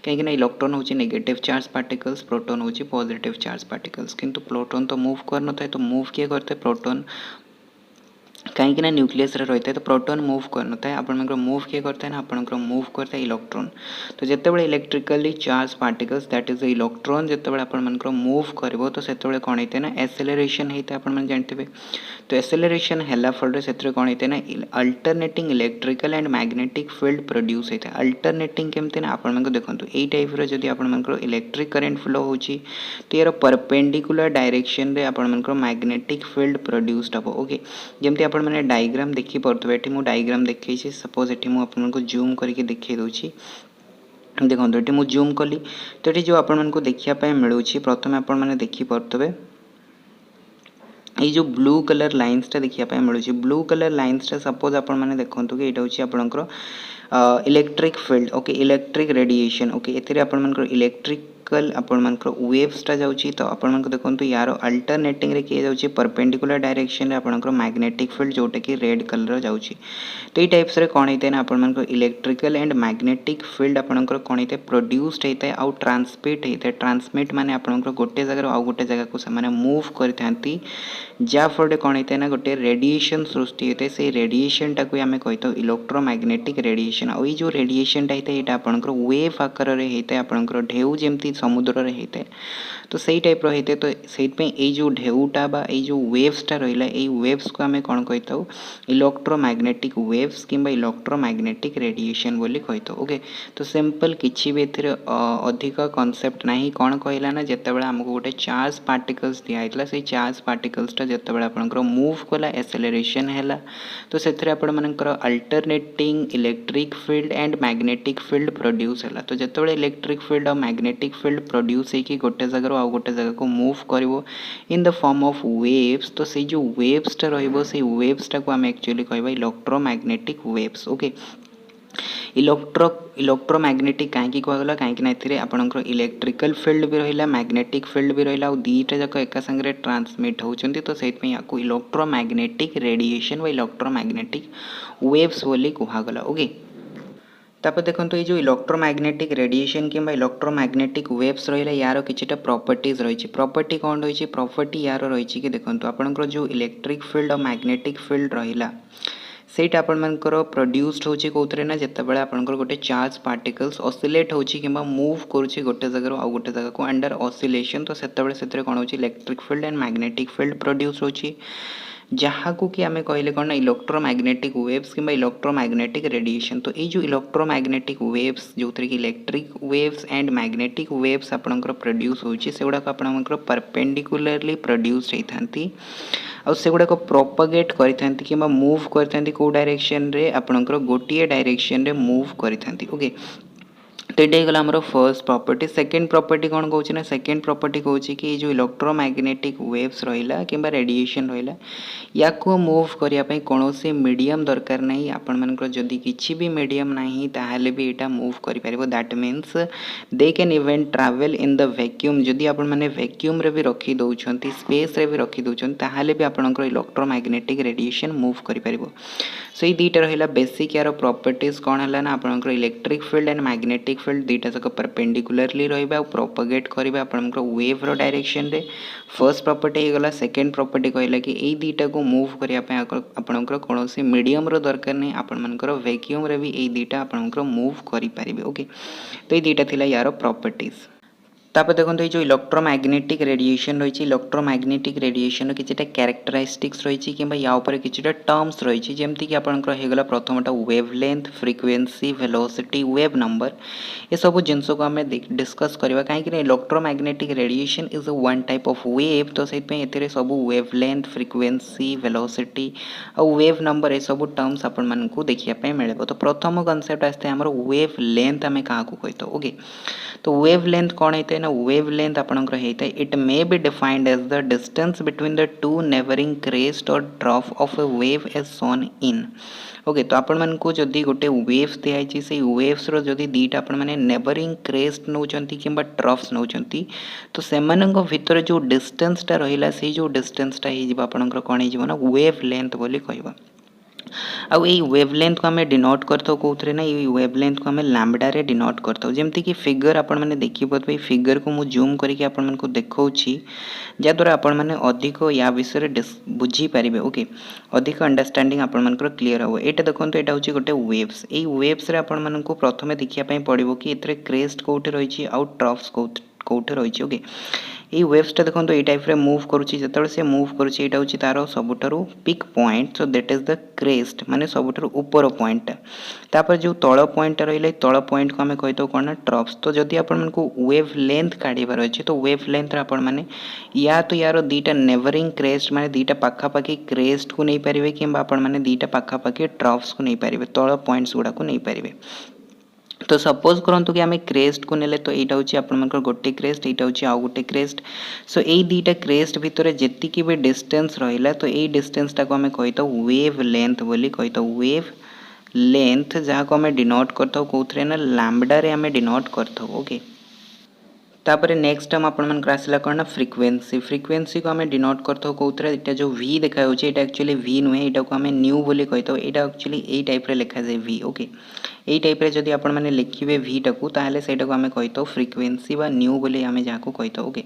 कहीं इलेक्ट्रॉन हूँ नेगेटिव चार्ज पार्टिकल्स प्रोटॉन हूँ पॉजिटिव चार्ज पार्टिकल्स किंतु प्रोटॉन तो मूव कर न था तो मूव किए करते प्रोटॉन कहीं न्यूक्लियस रही है तो प्रोटॉन मूव कर न था आप मूव किए करता है ना आपंकर मूव करता है इलेक्ट्रॉन तो जितेबाला electrically charged particles that is electron जितेबाला आप मूव कर तो से कौन होता है ना एसेलरेशन होता है आप जानते तो एसेलरेशन है फल से कौन होता है ना alternating electrical and magnetic field produce होता है अल्टरनेटिंग केमती ना आप देखो यही टाइप जदि आप इलेक्ट्रिक करेन्ट फ्लो होची तो यार परपेंडिकुलर डायरेक्शन रे आपनकर मैग्नेटिक फील्ड प्रोड्यूस्ड हम ओके जमती आपण मैंने डायग्राम देखी पड़े ये मुझे डायग्राम देखी सपोज ये मुझे जूम करके देखी दूसरी देखो ये मुझे जूम कली तो ये जो आपको देखापी मिलूँ प्रथम आप देखिपे ये जो ब्लू कलर लाइन्सटा देखापी मिलूँ ब्लू कलर लाइन्सटा सपोज आप देखो कि यहाँ हूँ आपंकर electric field okay electric radiation okay ये आपंकर इलेक्ट्रिकल आपंकर वेव्सटा जाऊँगी तो आप देखो यार अल्टरनेटिंग रे किए जाऊँगी परपेंडिकुलर डायरेक्शन रे आपंकर मैग्नेटिक फील्ड जोटा कि रेड कलर जाऊँगी तो ये टाइप्स रे कौन होता है ना आपंकर इलेक्ट्रिकल एंड मैग्नेटिक फील्ड आपंकर कौन होता है प्रोड्यूस्ड होता है आउ ट्रांसमिट होता है ट्रांसमिट माने आपंकर गोटे जगह आउ गोटे जगह को से मूव करते जहाँफल कौन होता है ना गोटे रेडिएशन सृष्टि होता है से रेडिएशन टाक आम कही इलेक्ट्रोमैग्नेटिक रेडिएशन और ये जो रेडिएशनटा होता है यहाँ आपंकर वेव आकार होता है आपंकर ढेउ जमती समुद्र में होता है तो सही टाइप होता है तो से जो ढेउटा बा जो वेव्सटा रहा है वेव्स को आम कौन कही था इलेक्ट्रोमैग्नेटिक वेव्स कि इलेक्ट्रोमैग्नेटिक रेडिएशन बोली कही था ओके तो सिंपल किसी भी अधिक कॉन्सेप्ट ना कौन कहला ना जितेबाला आमको गोटे चार्ज पार्टिकल्स दिखाई से चार्ज पार्टिकल्सटा जितेबाला आपंकर मूव कला एसेलरेशन है तो से alternating electric field and magnetic field produce है तो जितेबाला इलेक्ट्रिक फील्ड और मैग्नेटिक फील्ड प्रोड्यूस होगी गोटे जगह आउ गोटे जगह को मूव कर इन द फॉर्म ऑफ वेव्स तो से जो वेव्सटा वेव्सटा को आम एक्चुअली कहवा इलेक्ट्रोमैग्नेटिक वेव्स ओके इलेक्ट्रोमैग्नेटिक कहीं कहगला कहीं आपंकर इलेक्ट्रिकल फील्ड भी रहा मैग्नेटिक फील्ड भी रहा दीटा जाक एका संगे ट्रांसमिट होती तो से इलेक्ट्रोमैग्नेटिक रेडिएशन व इलेक्ट्रोमैग्नेटिक वेव्स बोली कहगला ओके तापर देखो ये जो इलेक्ट्रोमैग्नेटिक रेडिएशन कि इलेक्ट्रोमैग्नेटिक वेव्स रहा यार किछिटा प्रॉपर्टीज रही प्रॉपर्टी कौन रही प्रॉपर्टी यार रही कि देखो आपंकर जो इलेक्ट्रिक फील्ड और मैग्नेटिक फील्ड रहा सेट आपंकर प्रोड्यूस्ड होची कौन ना जितेबाला आपंकर गोटे चार्ज पार्टिकल्स ऑसिलेट होची कि मूव करुच्ची गोटे जगह आउ गोटे जगह को अंडर ऑसिलेशन तो से कौन हो electric field and magnetic field produce होची जहाँ को कि आम कहले कौन ना इलेक्ट्रोमैग्नेटिक वेव्स कि इलेक्ट्रोमैग्नेटिक रेडिएशन तो ये जो इलेक्ट्रोमैग्नेटिक वेव्स जो थी कि electric waves and magnetic waves आपंकर प्रोड्यूस होची से गुड़ाक आपंकर परपेंडिकुलरली प्रोड्यूस होती आउ से गुड़ाक प्रोपगेट करते कि मूव करते कौ डायरेक्शन रे आपंकर गोटे डायरेक्शन रे मूव करते ओके तो ये गला आमर फर्स्ट प्रॉपर्टी सेकंड प्रॉपर्टी कौन कौन ना सेकंड प्रॉपर्टी कौन कि जो इलेक्ट्रोमैग्नेटिक वेव्स रहा कि रेडिएशन रहा या को मूव करने कौन से मीडियम दरकार नहीं आपंकर जदि किसी भी मीडियम नहीं ताहले भी यहाँ मूव कर that means they can even travel in the vacuum जदि आप वैक्यूम रे भी रखी दौरान स्पेस रे भी रखी दौरान ताहले भी आपंकर इलेक्ट्रोमैग्नेटिक रेडिएशन मूव कर सो ये दुईटा रहा बेसिक यार प्रॉपर्टीज कौन है ना आपंकर electric field and magnetic field दुईटा जाक परपेंडिकुलरली रहा प्रोपगेट करेंगे आपंकर वेव रो डायरेक्शन रे फर्स्ट प्रॉपर्टी गला सेकंड प्रॉपर्टी कहला कि यही दुईटा को मूव करने आपंकर कौन से मीडियम रो दरकार नहीं आपंकर वैक्यूम रे भी यही दुईटा आपंकर मूव करेंगे ओके तो ये दुईटा थिला यार प्रॉपर्टीज तापर देखो ये जो इलेक्ट्रोमैग्नेटिक रेडिएशन रही इलेक्ट्रोमैग्नेटिक रेडिएशन किसी कैरेक्टरिस्टिक्स रही कि या किसी टर्म्स रही जमती कि आपंकर होगा प्रथमटा wavelength frequency velocity wave number ये सब जिनस को आम डिस्कस करवा कहीं electromagnetic radiation is one type of wave तो से सब वेवलेंथ फ्रिक्वेंसी वेलोसिटी और वेव नंबर ये सब टर्म्स आपण को देखा मिले तो प्रथम कनसेप्ट आसते आम वेव लेंथ आम क्या कही तो ओके तो वेव लेंथ कौन होता है ना वेव लेंथ आपंकर होता है it may be defined as the distance between the two neighbouring crest और trough of a wave as shown in okay तो आपण को जदि गोटे वेव्स दिखाई से वेव्स जदि दुईटा आपण मैंने नेबरिंग क्रेस्ट नौ कि ट्रफ्स नौ तो से भितर जो डिस्टेंसटा रहा से जो डिस्टेंसटा आपंकर कौन हो वेव लेंथ बोली कहवा आउ ये वेवलेंथ को आम डिनोट करता कौन ना ये वेवलेंथ को आम लैम्बडा रे डिनोट करता जमती कि फिगर आपण मैंने देखिए फिगर को मुझे जूम करके आपण को देखी जहाँद्वारा आपण मैंने अधिक या विषय बुझीपारे ओके अधिक अंडरस्टैंडिंग आपर क्लीयर हम ये देखो यहाँ हूँ गोटे वेव्स ये वेव्स आपण को प्रथम देखापी पड़ो कि ये क्रेस्ट कौटे रही आउ ट्रफ्स कौटे रही ओके ये वेव्सटा देखो ये टाइप रे मूव करुच्ची जो से मूव करुच्ची यहाँ हूँ तार सबुठारु peak point so that is the crest माने सबुठारु ऊपर पॉइंटा तापर जो तल पॉइंटा रही तल पॉइंट को आम कही कौन ना ट्रफ्स तो जदि आपण को वेव लेंथ काढ़ार अच्छे तो वेव लेंथ आपण मैंने या तो यार दीटा नेबरिंग क्रेस्ट माने दीटा पाखापाखि क्रेस्ट को नहीं पारे कि आपण मैंने दीटा पाखापाखि ट्रफ्स को नहीं पारे तल पॉइंट्स गुड़ा को नहीं पारे तो सपोज करंतु कि आम क्रेस्ट को नेले तो यहाँ हूँ आपर गोटे क्रेस्ट यहाँ हूँ आउ गोटे क्रेस्ट सो यही दुईटा क्रेस्ट भितर जी भी डिस्टेंस रहा तो यही डिस्टेंसटा को आम कही वेव लेंथ बोली कही वेव लेंथ जहाँ को आम डिनोट करता कौन ना लैम्बडा रे आम डिनोट करता ओके तापर नेक्स्ट टाइम आपण आसला कौन ना फ्रिक्वेन्सी फ्रिक्वेन्सी को आम डिनोट करता कौन यहाँ जो वी देखा यहाँ एक्चुअली वी नुहे यहाँ को आम न्यू बोली कही यहाँ एक्चुअली यही टाइप लिखा जाए वी ओके यही टाइप जदि आपण मैंने लिखे वी टाकू ताहले सेटा को आम कही फ्रिक्वेन्सी बा न्यू बोली आम जहाँ को कही ओके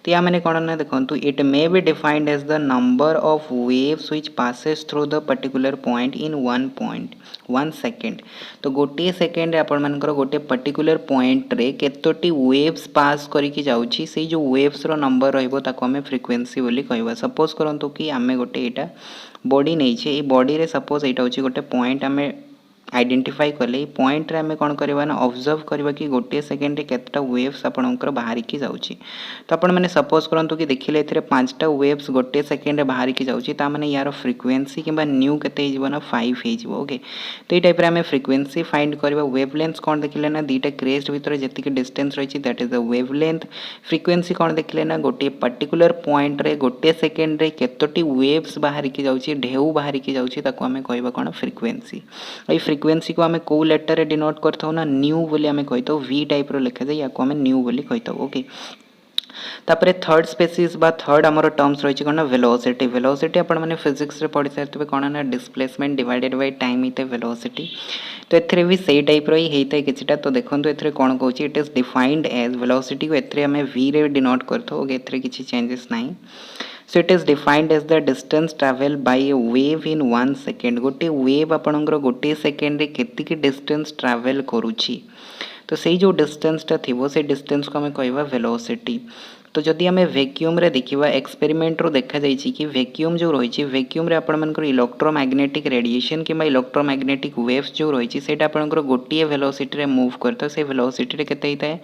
तो या मैंने कौन ना देखो it may be defined as the number of waves which passes through the particular point in 1 second तो गोटे सेकेंड आपण मानकर गोटे पर्टिकुलर पॉइंट रे केतोटी वेव्स पास करके जाउची से जो वेव्स रो नंबर रहइबो ताको आम फ्रिक्वेन्सी बोली कहबा सपोज करंतु कि आम गोटे एटा बॉडी नहीं छे ए बॉडी रे सपोज एटा होची गोटे पॉइंट आम आइडेंटिफाई कले पॉइंट रे आम कौन करवा ना ऑब्जर्व करवा कि गोटे सेकेंड रे केतटा वेव्स आपणकर बाहर की जाउची तो आपण मैंने सपोज करंतु कि देखिले एथिरे 5टा वेव्स गोटे सेकेंड रे बाहर की जाउची ता माने यार फ्रिक्वेन्सी किबा न्यू केते हिजबो ना 5 हिजबो ओके तो ये टाइप रे आम फ्रिक्वेन्सी फाइंड करवा वेवलेंथ कौन देखिले ना दुईटा क्रेस्ट भितर जतिक डिस्टेंस रही that is the wavelength frequency कौन देखिले ना गोटे पर्टिकुलर पॉइंट रे गोटे सेकेंड रे केतोटी वेव्स बाहर की जाउची ढेउ बाहर की जाउची ताको आम कहबा कोन फ्रिक्वेन्सी फ्रिक्वेन्सी को आम कौ लेटर डिनोट करता ना न्यू बोली आम कही वी टाइप लिखा जाए या आम न्यू बोली कही ओके तापर थर्ड स्पेसीज बा थर्ड आमर टर्म्स रही कौन ना वेलोसिटी वेलोसिटी आपण मैंने फिजिक्स रे पढ़ी सारी कौन ना डिस्प्लेसमेंट डिवाइडेड बाय टाइम इते वेलोसिटी तो एथरे भी सेही टाइप रही होता है किछटा तो देखो एथरे कौन कहूँ it is defined as velocity को एथरे आम वी रे डिनोट करता ओके एथरे किछि चेंजेस नहीं so it is defined as the distance travel by a wave in 1 second गोटे वेव आपणकर गोटे सेकेंड रे केतिकी डिस्टेंस ट्रावेल करुची तो से जो डिस्टेंसटा थिबो से डिस्टेंस को आम कहवा वेलोसिटी तो जदि आम वैक्यूम रे देखिबा एक्सपेरिमेंट रो देखा जाइछि कि वैक्यूम जो रही वैक्यूम रे आपण मानकर इलेक्ट्रोमैग्नेटिक रेडिएशन कि इलेक्ट्रोमैग्नेटिक वेव्स जो रही सेटा आपणकर गोटे वेलोसिटी रे मूव करता से वेलोसिटी रे केते हिता है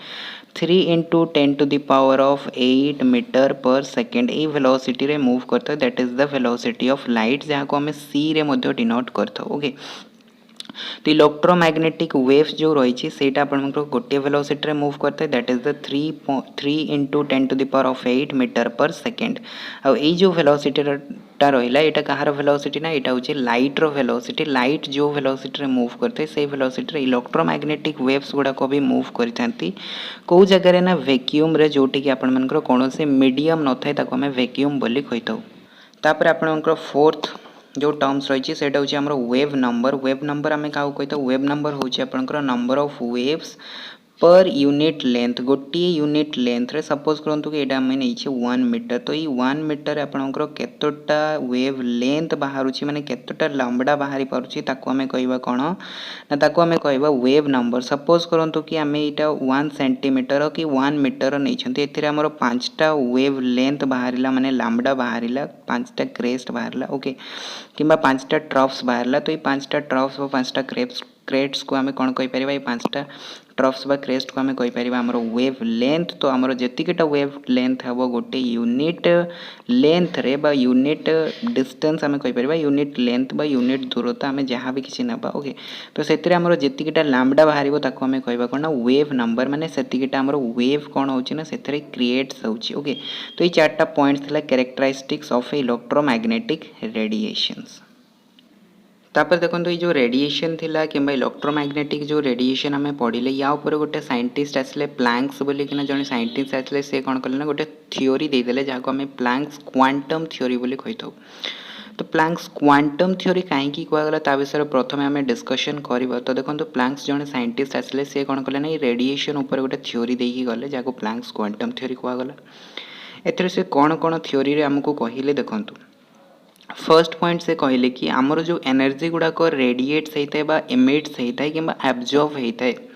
3 × 10⁸ मीटर पर सेकेंड ये वेलोसिटी रे मूव करता that is the velocity of light जहाँ को आम सी रे मध्य डिनोट करता ओके तो इलेक्ट्रोमैग्नेटिक वेव्स जो रही सेटा आपको गोटे वेलोसिटी रे मूव करता है दैट इज द 3 × 10⁸ मीटर पर सेकेंड आउ ये जो वेलोसिटी टा रहा यहाँ कहार वेलोसिटी ना यहाँ हूँ लाइट रो वेलोसिटी लाइट जो वेलोसिटी रे मूव करते हैं से वेलोसिटी रे इलेक्ट्रोमैग्नेटिक वेव्स गुड़ाक भी मूव करते कौ जगह ना वैक्यूम रे जोटी कि आपनकर कौन से मीडियम न था आम वैक्यूम बोली कही तापर आपनकर फोर्थ जो टर्म्स रही है हूँ आम वेव नंबर आम क्या कही वेव नंबर हूँ आपनकर number of waves per unit length गोटे यूनिट लेंथ रे सपोज करंतु कि एटा हमें नहीं 1 मीटर तो ये 1 मीटर आपनकर केतोटा वेव लेंथ बाहरुची माने केतोटा लंबडा बाहरी पारुची ताको हमें कहबा कोन ना ताको हमें कहबा वेव नंबर सपोज करंतु कि हमें एटा 1 सेंटीमीटर कि 1 मीटर नहीं छंती एथिरे हमर 5टा वेव लेंथ बाहरिला माने लंबडा बाहरिला 5टा क्रेस्ट बाहरिला ओके किंबा 5टा ट्रफ्स बाहरिला तो ये 5टा ट्रफ्स और 5टा क्रेट्स को आम कौन कही पारिबा 5टा ट्रफ्स बा क्रेस्ट को आम कही पारिबा हमर वेव लेंथ तो हमर जतिकटा वेव लेंथ हबो गोटे यूनिट लेंथ रे बा यूनिट डिस्टेंस आम कही पारिबा यूनिट लेंथ बा यूनिट दूरता आम जहाँ भी किसी नबा ओके तो सेतिरे हमर जतिकटा लैम्बडा बाहरिबो ताको आम कहबा कोन ना वेव नंबर माने सेतिकटा हमर वेव कौन होची ना सेतिरे क्रिएट्स होची ओके तो ये 4टा पॉइंट्स थिला कैरेक्टरिस्टिक्स ऑफ इलेक्ट्रोमैग्नेटिक रेडिएशंस तापर देखो ये जो रेडिएशन थिला किंबा इलेक्ट्रोमैग्नेटिक जो रेडिएशन आम पढ़ले या ऊपर गोटे साइंटिस्ट आसले प्लैंक्स बोलिकिना जड़े साइंटिस्ट आसले से कौन कले ना गोटे थ्योरी देदेले जहाँ को आम प्लैंक्स क्वांटम थ्योरी बोली कही था तो प्लांक्स क्वांटम थ्योरी कहीं कहगला ता विषय प्रथम आम डिस्कसन करवा। तो देखो प्लांक्स जड़े साइंटिस्ट आसिले सी कौन कले ना रेडिएशन उपर गोटे थ्योरी देकी गले जहाँ प्लांक्स क्वांटम थ्योरी कहगला। एथरे से कौन कौन थ्योरी आमको कहले देखु। फर्स्ट पॉइंट से कहले कि आमर जो एनर्जी गुड़ाक रेडिएट्स होता है बा एमिट्स होता है कि एब्जॉर्ब होता है।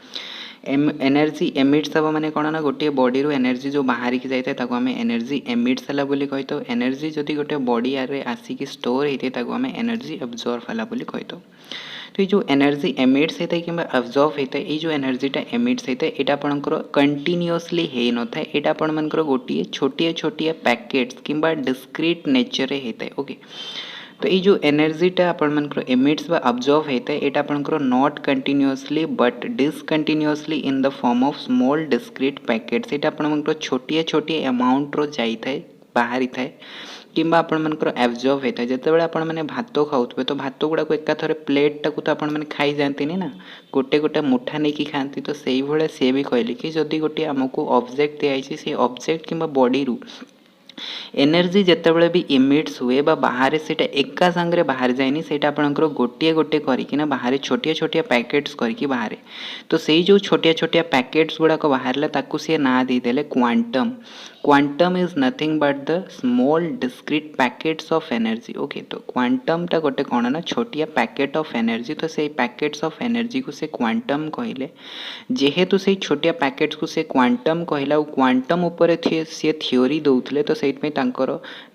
एनर्जी एमिट्स हम माने कौन ना गोटे बॉडी रू एनर्जी जो बाहर की जाए आम एनर्जी एमिट्स है बोली कही तो एनर्जी जदि गोटे बॉडी आरे आसिक स्टोर होते आम एनर्जी एब्जॉर्ब है बोली कही तो ये जो एनर्जी एमिट्स होता है कि एब्जॉर्ब होता है ये जो एनर्जीटा एमिट्स होता है यहाँ आपंकर कंटिन्यूअसली हो न था यहाँ आपंकर गोटे छोटिया छोटिया पैकेट्स कि डिस्क्रीट नेचर होता है। ओके तो ये जो एनर्जीटा आपंकर एमिट्स बा एब्जॉर्ब होता है यहाँ आपंकर not continuously but discontinuously in the form of small discrete packets यहाँ आपंकर छोटिया छोटिया अमाउंट जाई थाए बाहरी थाए कि आपंकर एब्जॉर्ब होता है। जिते आपण मैंने भात खाऊे तो भात गुड़ाक एका थर प्लेट टाक तो आपने खाई जाती ना गोटे गोटे मुठा नहीं खाती। तो से भाया सी भी कहली कि जदि गोटे आमको ऑब्जेक्ट दिखाई से ऑब्जेक्ट कि बॉडी रू एनर्जी जितेबाला भी इमिट्स हुए बा बाहर से एका सांगे बाहर जाए से आपंकर गोटे गोटे करना बाहर छोटिया छोटिया पैकेट्स करके बाहर। तो से जो छोटिया छोटिया पैकेट्स गुड़ाक बाहर ताकू सी ना देदेले quantum. Quantum is nothing but the small discrete packets of energy. Okay तो क्वांटम टा गोटे कौन ना छोटिया पैकेट ऑफ एनर्जी। तो से पैकेट्स ऑफ एनर्जी को से क्वांटम कहले जेहेतु से छोटिया पैकेट्स को से क्वांटम कहला क्वांटम उपर सी थ्योरी दौले तो से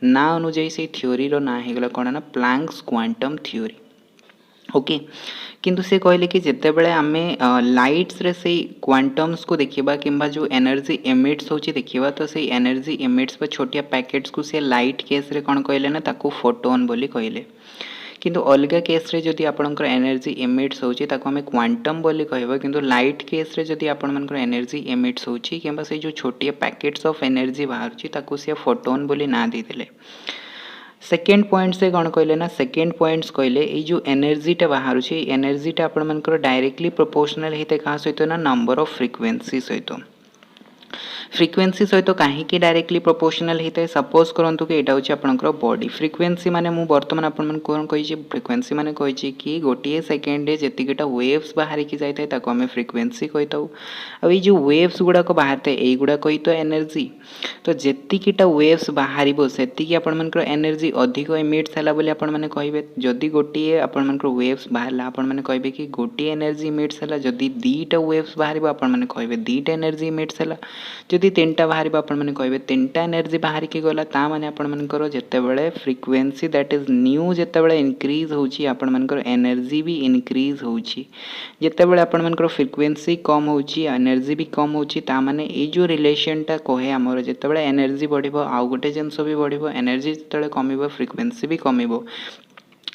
ना अनुजाई से थ्योरी रो ना होगला कौन ना प्लांक्स क्वांटम थ्योरी। ओके किंतु से कहले कि जितेबाला आम लाइट्स रे से क्वांटम्स को देखा कि जो एनर्जी एमिट्स होची देखा तो से एनर्जी एमिट्स पर छोटिया पैकेट्स को से लाइट केस रे कौन कहले ना ताकू फोटोन बोली कहले। किंतु अलग केस रे जदि आपनकर एनर्जी एमिट्स होची ताकू आम क्वांटम बोली कहबा। किंतु लाइट केस रे जदि आपनकर एनर्जी एमिट्स होची कि से जो छोटिया पैकेट्स ऑफ एनर्जी बाहर ताकू से फोटोन बोली ना देदेले। सेकेंड पॉइंट से कौन कहले ना सेकेंड पॉइंट्स कहले ये जो एनर्जीटा बाहर एनर्जीटा आपनकर डायरेक्टली प्रोपोर्शनल होता है क्या सहित ना नंबर ऑफ फ्रिक्वेन्सी सहित। फ्रिक्वेन्सी सहित कहीं डायरेक्टली प्रोपोर्शनल होता है। सपोज करूँ कि यहाँ हूँ आपंकर बॉडी फ्रिक्वेन्सी माने मुझे बर्तमान आपन कौन कही फ्रिक्वेन्सी माने कही कि गोटे सेकेंड जीटा वेव्स बाहर की जाए आम फ्रिक्वेन्सी कही था। आई जो वेव्स गुड़ाक बाहर था युड़ाक ही तो एनर्जी। तो जीटा वेव्स बाहर से आपर एनर्जी अधिक इमिट्स है बोली आपने कहे। जदि गोटे आपर वेव्स बाहर आपने कहे कि गोटे एनर्जी इमिट्स है जदि दीटा वेव्स बाहर आपने कहे दीटा एनर्जी इमिट्स है जदि तीन टा बाहर आपने कहे तीन टा एनर्जी बाहर की गला ताने आपंकर जितेबाला फ्रिक्वेन्सी दैट इज न्यू जितेबाला इनक्रीज होची आपंकर एनर्जी भी इनक्रीज होची। जितेबाला आपंकर फ्रिक्वेन्सी कम होची एनर्जी भी कम होची ताने ये जो रिलेशनटा कहे आमर जितेबाला एनर्जी बढ़िबो आउ गोटे जिनस भी बढ़िबो एनर्जी जितेबाला कमिबो फ्रिक्वेन्सी भी कमिबो।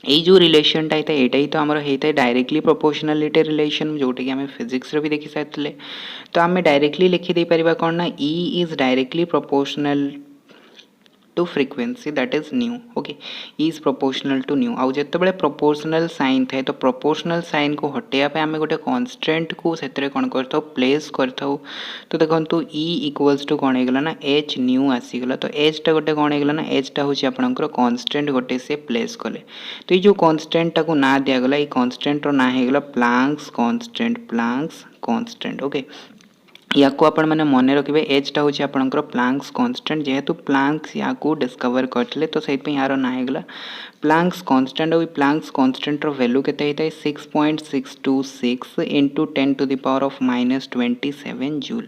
ये जो रिलेशनटा होता है यहाँ ही तो आमर होता है डायरेक्टली प्रोपोर्शनालिटी रिलेशन जोटा कि आम फिजिक्स भी देखी सारी। तो आम डायरेक्टली लिखिदे पारिबा कौन ना E is directly proportional to frequency that is nu. Okay is proportional to nu आउ जितेबाला प्रोपोर्शनल साइन थाए तो प्रोपोर्शनल साइन को हटेया आम गोटे कन्स्टेंट को से कौन कर प्लेस कर। तो देखो ई इक्वल्स टू कौन होगा ना एच न्यू आसीगला। तो एचटा गोटे कौन होगा ना एचटा हूँ आपंकर कन्स्टेंट गोटे से प्लेस कले। तो ये जो कन्स्टेंटा को ना दिगला ये कन्स्टेंटर ना होगा प्लांक्स कन्स्टेंट। ओके या को आपण मैंने मन रखिए एचटा हूँ आपंकर प्लांक्स कन्स्टेंट जेहेतु प्लांक्स या डिस्कवर करते तो से यार ना होगा प्लांक्स कन्स्टेंट। और प्लांक्स कन्स्टेंट वैल्यू के 6.626 into 10 to the power of -27 joule.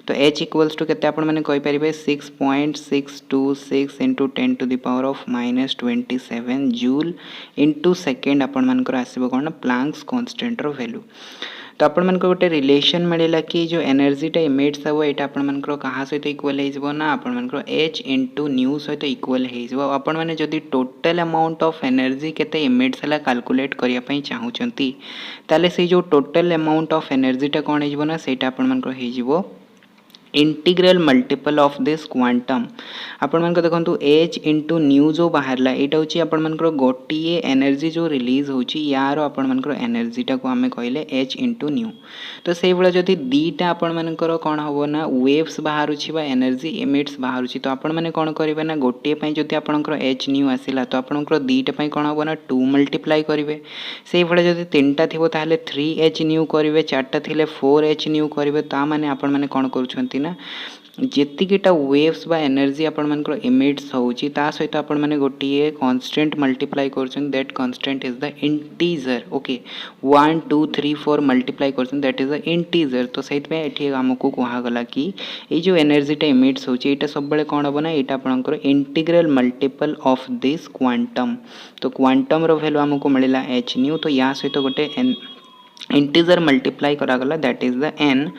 तो एच इक्वल्स टू के मैंने कहींपर 6.626 into 10 to the power of -27 joule into second आपर आसो कौन ना प्लांक्स कन्स्टेंट वैल्यू। तो आपण गोटे रिलेशन मिलला कि जो एनर्जीटा इमिट्स हम यहाँ आपर क्या सहित इक्वल हो ना आपर एच इंटू न्यू सहित इक्वल हो। आपण मैंने जदि टोटल अमाउंट ऑफ एनर्जी केते इमिट्स है कैलकुलेट करने चाहूँगी ताले से जो टोटल अमाउंट ऑफ एनर्जीटा कौन हो ना से आपर integral multiple of this quantum आपण मान देखो एच इंटू न्यू जो बाहर यहाँ हूँ आपण मान गोटे एनर्जी जो रिलीज होची यार आपण मान एनर्जीटा को आम कहले एच इंटू न्यू। तो से भाई जदि दीटा आपण मानकर कौन हम ना वेव्स बाहर एनर्जी इमिट्स बाहर तो आपण मैंने कौन करेंगे ना गोटे जदि आपंकर एच न्यू आसला तो आपंकर दीटा कौन हम ना 2 मल्टीप्लाई करेंगे से भाई जदि 3टा थी ताहले 3h न्यू करेंगे 4टा थे 4h न्यू करेंगे ता माने आपण मैंने कौन करुछंती ना जेतिकीटा वेव्स बा एनर्जी आपण मानकर इमिट्स होची ता सहित आपण माने गोटिए कांस्टेंट मल्टीप्लाई करछन that constant is the integer okay 1 2 3 4 multiply करछन दैट इज द इंटीजर। तो सहित पे एठी हमकु कहा गला कि ए जो एनर्जीटा इमिट्स होची एटा सब बेले कोन हबो ना एटा आपनकर integral multiple of this quantum. तो क्वांटम रो वैल्यू हमकु मिलिला h न्यू तो या सहित गोटे इंटीजर मल्टीप्लाई करागला दैट इज द n।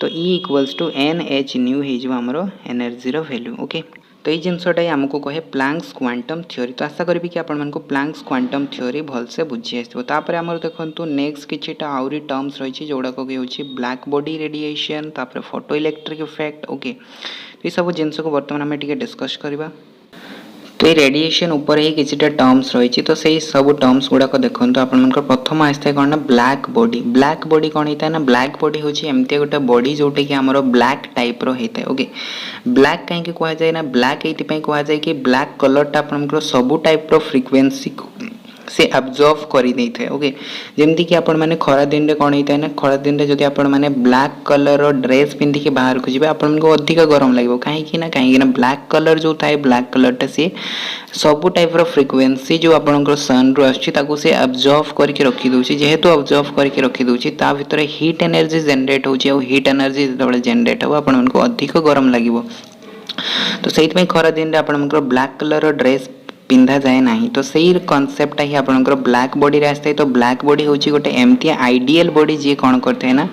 तो E equals to n H nu हो आमर एनर्जी वैल्यू ओके। तो ये जिनसटा आमको कहे प्लांक्स क्वांटम थ्योरी। तो आशा करी कि आपण प्लांक्स क्वांटम थ्योरी भलसे बुझी आसपर आमर देखो नेक्स्ट किछिटा आउरी टर्म्स रही जोड़ाक कि ब्लैक बॉडी रेडिएशन तापर फोटो इलेक्ट्रिक इफेक्ट ओके। तो ये सब जिनस को बर्तमान आम डिस्कस करवा। तो ये रेडिएशन ऊपर ही किसी टर्म्स रही तो से सब टर्म्स गुड़ाक देखो आप प्रथम आसता है कौन ना ब्लैक बॉडी कौन होता है ना ब्लैक बॉडी हूँ एमती गोटे बॉडी जोटा कि आमर ब्लैक टाइप होता है ओके। ब्लैक कहीं कहुए ना ब्लैक ये कहुए कि ब्लैक कलरटा आप सबू टाइप फ्रिक्वेन्सी से अब्जर्व कर ओके। जमती कि आपण मैंने खरा दिन में कौन होता है ना खरा दिन में जब आपण मैंने ब्लैक कलर ड्रेस पिंधिकी बाहर को जी आपको अधिक गरम लगे कहीं ब्लैक कलर जो था ब्लैक कलरटा सी सबू टाइप फ्रिक्वेन्सी जो आपंकर सन रु आसे अब्जर्व करके रखीदे जेहेतु अब्जर्व करके रखीदे भितर हीट एनर्जी जेनरेट हो हीट एनर्जी जो जेनरेट हो आपको अधिक गरम लगे। तो से खरा दिन में आपंकर ब्लैक कलर ड्रेस पिंधा जाए ना तो सही कनसेप्टा ही आपंकर ब्लैक बॉडी आसता है। तो ब्लैक बॉडी हूँ गोटे एमती आइडियल बॉडी जी कौन करता ना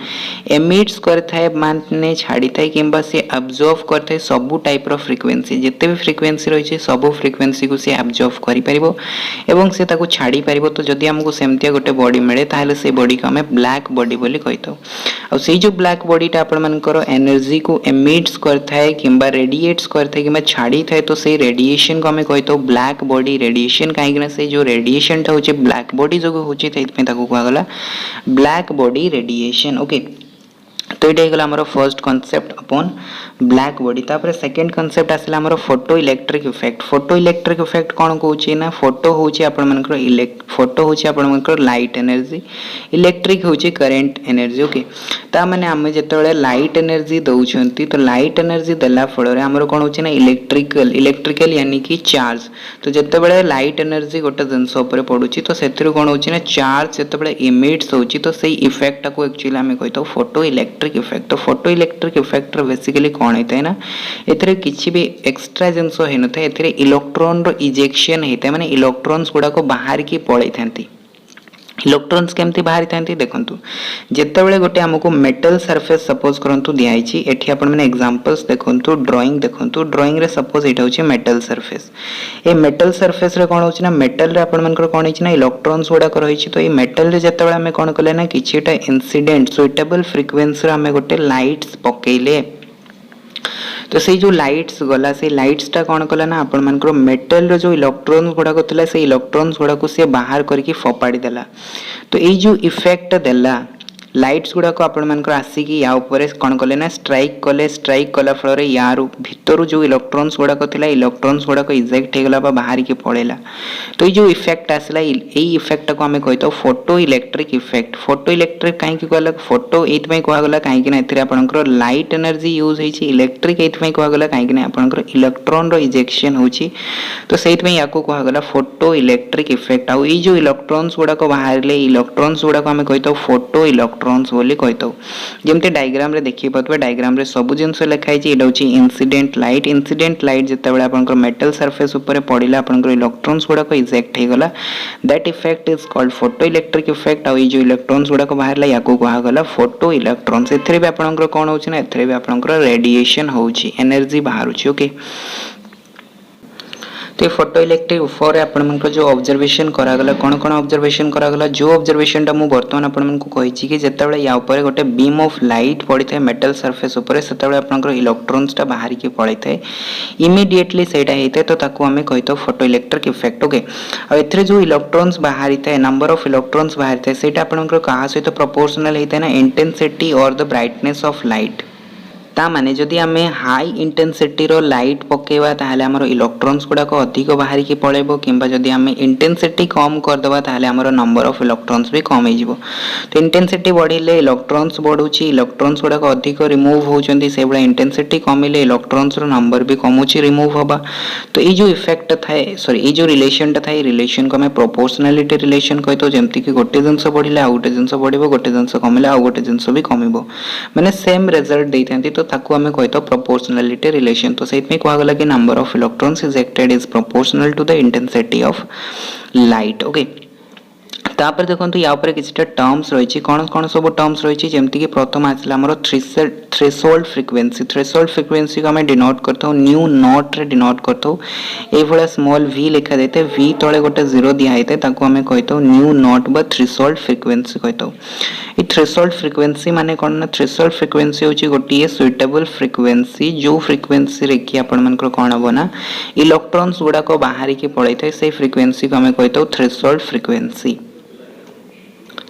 एमिट्स करता माने छाड़ी था कि सी अब्जर्व करता है सबू टाइप फ्रिक्वेन्सी जिते भी फ्रिक्वेन्सी रही सबू फ्रिक्वेन्सी को सी अब्जर्व कर से छाड़ी पार। तो जदि आमको सेमतिया गोटे बॉडी मिले ताहले से बॉडी को आम ब्लैक बॉडी बोली कहीथा और जो ब्लैक बॉडीटा आपंकर एनर्जी को एमिट्स करता है कि रेडिएट्स करता है कि छाड़ी था तो से रेडिएशन को आम कहीथा ब्लैक बॉडी रेडिएशन कहीं से जो रेडिएशन टा होचे ब्लैक बॉडी जो होचे कहगला ब्लैक बॉडी रेडिएशन ओके। तो ये हमारा first concept upon black body. तापर सेकंड कॉन्सेप्ट आसला हमारा फोटो इलेक्ट्रिक इफेक्ट कौन कहूँ ना फोटो हूँ फोटो हूँ लाइट एनर्जी इलेक्ट्रिक हूँ करेन्ट एनर्जी ओके। ता माने आम जिते लाइट एनर्जी दौरान तो लाइट एनर्जी देला फल आमर कौन हो इलेक्ट्रिकल यानी कि चार्ज। तो जिते बड़े लाइट एनर्जी गोटे जिनस पड़ू तो से कौन हो चार्ज जिते इमिट्स हो तो से इफेक्ट को एक्चुअली आम कही फोटो इलेक्ट्रिक इफेक्ट। तो फोटो इलेक्ट्रिक इफेक्ट बेसिकली कौन होता है ना ए किसी भी एक्सट्रा जिनस होन था ए इलेक्ट्रॉन रो इजेक्शन होता है माने इलेक्ट्रॉन्स गुड़ाक बाहर की पड़े था। इलेक्ट्रॉन्स केमती बाहरी था देखु जितेबाला गोटे आमको मेटल सरफेस सपोज करंतु दिखाई एठी आपण माने एग्जांपल्स देखंतु ड्राइंग देखंतु ड्राइंग रे सपोज एटा होची metal surface a metal surface रे कोन होची ना मेटल रे आपण मानकर कोन होची ना इलेक्ट्रॉन्स गुडा कर होची। तो ए मेटल रे जेतेबाला हमें कोन कले ना किछिटा इंसिडेंट सुइटेबल फ्रीक्वेंसी रे हमें गोटे लाइट्स पकेले तो से जो लाइट्स गला से लाइट्स टा कौन कला ना आपण मानकर मेटल रो जो इलेक्ट्रॉन गुड़ाक थिला से इलेक्ट्रॉन्स गुड़ाक से बाहर करके फोपाड़ी देला। तो ये जो इफेक्ट देला लाइट्स गुड़ाक आपण मानकर आसिकी या ऊपर कौन कले ना स्ट्राइक कला फल यार भितर जो इलेक्ट्रॉन्स गुड़ाक थिला इलेक्ट्रॉन्स गुड़ाक इजेक्ट होगला बाहर की पड़ेला। तो ये जो इफेक्ट आसला यही इफेक्ट को आम कही photo electric effect. Photo electric कहीं कहला फोटो ये कहगला कहीं लाइट एनर्जी यूज होती इलेक्ट्रिक ये कहगला कहीं आपंकर इलेक्ट्रॉन रो इजेक्शन होची। तो से कहगला फोटो इलेक्ट्रिक इफेक्ट आउ ये जो इलेक्ट्रॉन्स गुड़ाक बाहर इलेक्ट्रॉन्स गुड़ाक आम कही फोटो इलेक्ट्रॉन्स बोली कही जमती डायग्राम रे देखि पाथबे डायग्राम रे सब जिनस लिखाई एटा होची इंसिडेंट लाइट जेतेबेले आपनकर मेटल सरफेस ऊपर पड़िला आपनकर इलेक्ट्रॉन्स गुड़ाक इजेक्ट होगला that effect is called photo electric effect. आउ जो इलेक्ट्रॉन्स गुड़ाक बाहरला याको कहगला फोटो इलेक्ट्रॉन्स। एथरे भी आपनकर कोन होची ना एथरे भी आपनकर रेडिएशन होची एनर्जी बाहर होची ओके। तो ये फोटो इलेक्ट्रिक उपर आपण जो ऑब्जर्वेशन करागला कौन कौन ऑब्जर्वेशन करागला जो ऑब्जर्वेशन टा मु वर्तमान आपण मानकु कहिछि कि जेतेबेले या ऊपर गोटे बीम ऑफ लाइट पड़ी थाए मेटल सरफेस ऊपर सेतेबेले आपनकर इलेक्ट्रॉन्स टा बाहर की पड़ी थाए इमीडिएटली सेटा हेते तो ताकू हमें कहितो फोटो इलेक्ट्रिक इफेक्ट ओके आ एथरे जो इलेक्ट्रॉन्स बाहर थाए नंबर ऑफ इलेक्ट्रॉन्स बाहर थाए सेटा आपनकर कहा सहित प्रोपोर्शनल हेते ना इंटेंसिटी और द ब्राइटनेस ऑफ लाइट ता माने जदि आमे हाई इंटेंसिटी रो लाइट पकेवा ताहले हमर इलेक्ट्रॉन्स गुडा को अधिक बाहर की पळेबो किंबा जदि आमे इंटेंसिटी कम कर देबा ताहले हमर नंबर ऑफ इलेक्ट्रॉन्स भी कम हे जिवो तो इंटेंसिटी बढ़िले इलेक्ट्रॉन्स बढ़ुची इलेक्ट्रॉन्स गुडा को अधिक रिमूव होचंती से बडा इंटेंसिटी कमिले इलेक्ट्रॉन्स रो नंबर भी कमुची रिमूव होबा तो ई जो इफेक्ट थाए सॉरी ई जो रिलेशन ता थाए रिलेशन को हमें प्रोपोर्शनलिटी रिलेशन कहतो जेमति कि गोटे जिंस बढ़िले आ गोटे जिंस बढ़िबो गोटे जिंस कमिले आ गोटे जिंस भी कमिबो माने सेम रिजल्ट देइथांती तो ताकू हमें कहतो प्रोपोर्शनलिटी रिलेशन तो सेट में कहगला कि number of electrons ejected is proportional to the intensity of light okay तापर देखंतु या ऊपर किछटा टर्म्स रहिछि कोन कोन सब टर्म्स रहिछि जेमति कि प्रथम आसला हमरो थ्रेशोल्ड फ्रीक्वेंसी को हमें डिनोट करथौ न्यू नॉट रे डिनोट करथौ ए भला स्मॉल v लिखा देते v तळे गोटे 0 दिया हेते ताको हमें कहथौ न्यू नॉट बा थ्रेशोल्ड फ्रीक्वेंसी कहथौ ई थ्रेशोल्ड फ्रीक्वेंसी माने कोन ना थ्रेशोल्ड फ्रीक्वेंसी होछि गोटिए सुइटेबल फ्रीक्वेंसी जो फ्रीक्वेंसी रे कि आपण मनकर कोन हबो ना इलेक्ट्रॉन्स गुडा को बाहर की पळै थाए से फ्रीक्वेंसी को हमें कहथौ थ्रेशोल्ड फ्रीक्वेंसी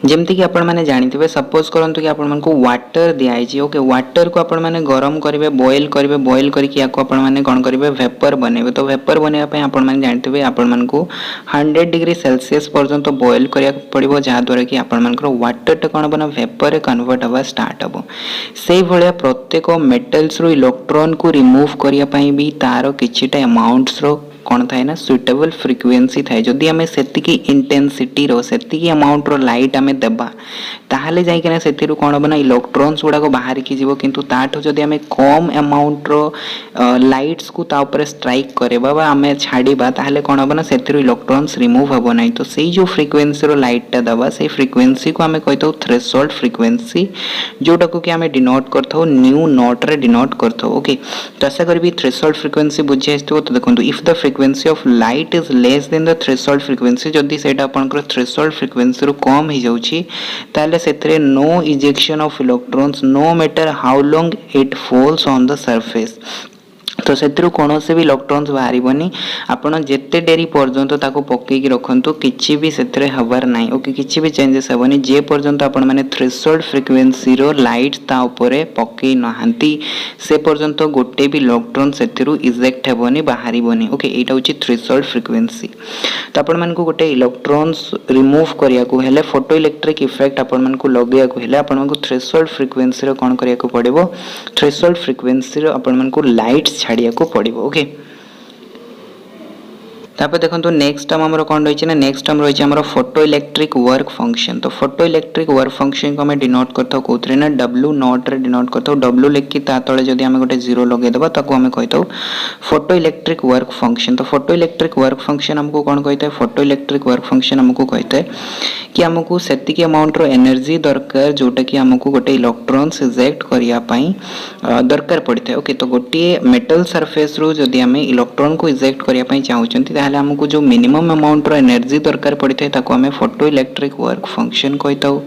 जेमति कि आपण माने जानिथिबे सपोज करंतु कि आपण मानको वाटर दियाइ छी ओके वाटर को आपण माने गरम करिवे बॉयल करिकि याको आपण माने कोन करिवे वेपर बनेबे तो वेपर बनेबा पय आपण माने जानिथिबे आपण मानको 100 डिग्री सेल्सियस पर्यंत बॉयल करिया पड़िबो जा द्वारा कि आपण मानकर वाटर ट कोन बना वेपर रे कन्वर्ट हवा स्टार्ट हबो सेही भलिया प्रत्येक मेटल्स रो इलेक्ट्रॉन को रिमूव करिया पय भी तारो किछिटा अमाउंट्स रो कौन थाए ना सुइटेबल फ्रीक्वेंसी थाए जदि आमे सेतिकी इंटेंसिटी रो सेतिकी अमाउंट रो लाइट आमे देबा ताहले जाई कि ना सेतिरु कोन बना इलेक्ट्रॉन्स गुडा को बाहर की जीवो किंतु ताठो जदि आमे कम अमाउंट रो लाइट्स को ता ऊपर स्ट्राइक करेबा बा आमे छाडीबा ताहले कोन बना सेतिरु इलेक्ट्रॉन्स रिमूव हबो नै तो सेही जो फ्रीक्वेंसी रो लाइट ता दबा सेही फ्रीक्वेंसी को आमे कहतो थ्रेशोल्ड फ्रीक्वेंसी जोटा को कि आमे डिनोट करथौ न्यू नॉट रे डिनोट करथौ ओके तो आशा करबी थ्रेशोल्ड फ्रीक्वेंसी बुझि आइतो तो देखंतु if the frequency of light is less than the threshold frequency जदि सेटा आपनकर threshold frequency रो कम ही जाउची ताले सेतरे no ejection of electrons no matter how long it falls on the surface तो सेतरु कोनोसे भी इलेक्ट्रॉन्स बाहरिबनी आपण जेते डेरी पर्यंत ताको पक्के की रखंतु किछि भी सेतरे हबार नाही ओके किछि भी चेंजेस हबनी जे पर्यंत आपण माने थ्रेशोल्ड फ्रीक्वेंसी रो लाइट ता ऊपरे पक्के नहांती से पर्यंत गोटे भी इलेक्ट्रॉन सेतरु इजेक्ट हेबनी बाहरिबनी ओके एटा होची थ्रेशोल्ड फ्रीक्वेंसी तो आपण मानकु गोटे इलेक्ट्रॉन्स रिमूव करिया को हेले फोटो इलेक्ट्रिक इफेक्ट आपण मानकु लगेया को हेले आपण मानकु थ्रेशोल्ड फ्रीक्वेंसी रो कोन करिया को पड़िबो थ्रेशोल्ड फ्रीक्वेंसी रो आपण मानकु लाइट छाड़िया को पड़िबो ओके तापर देखंतु नेक्स्ट टर्म हमरो कोन रहिछि ना नेक्स्ट टर्म रहिछि हमरो फोटो इलेक्ट्रिक वर्क फंक्शन तो फोटो इलेक्ट्रिक वर्क फंक्शन को हमें डिनोट करथौ कोथरे ना w नॉट रे डिनोट करथौ w लिखि ता तळे जदि हमें गोटे 0 लगे देबा ताको हमें कहथौ फोटो इलेक्ट्रिक वर्क फंक्शन तो फोटो इलेक्ट्रिक वर्क फंक्शन हमको कोन कहते फोटो इलेक्ट्रिक वर्क फंक्शन हमको कहते कि हमको सेति के अमाउंट रो एनर्जी दरकार जोटा कि हमको गोटे इलेक्ट्रॉन्स इजेक्ट करिया पई दरकार पड़िथे ओके तो गोटे मेटल सरफेस रो जदि हमें इलेक्ट्रॉन को इजेक्ट करिया पई चाहउचंती ताहले हमको जो मिनिमम अमाउंट रो एनर्जी दरकार पड़िथे ताको हमें फोटो इलेक्ट्रिक वर्क फंक्शन कहताउ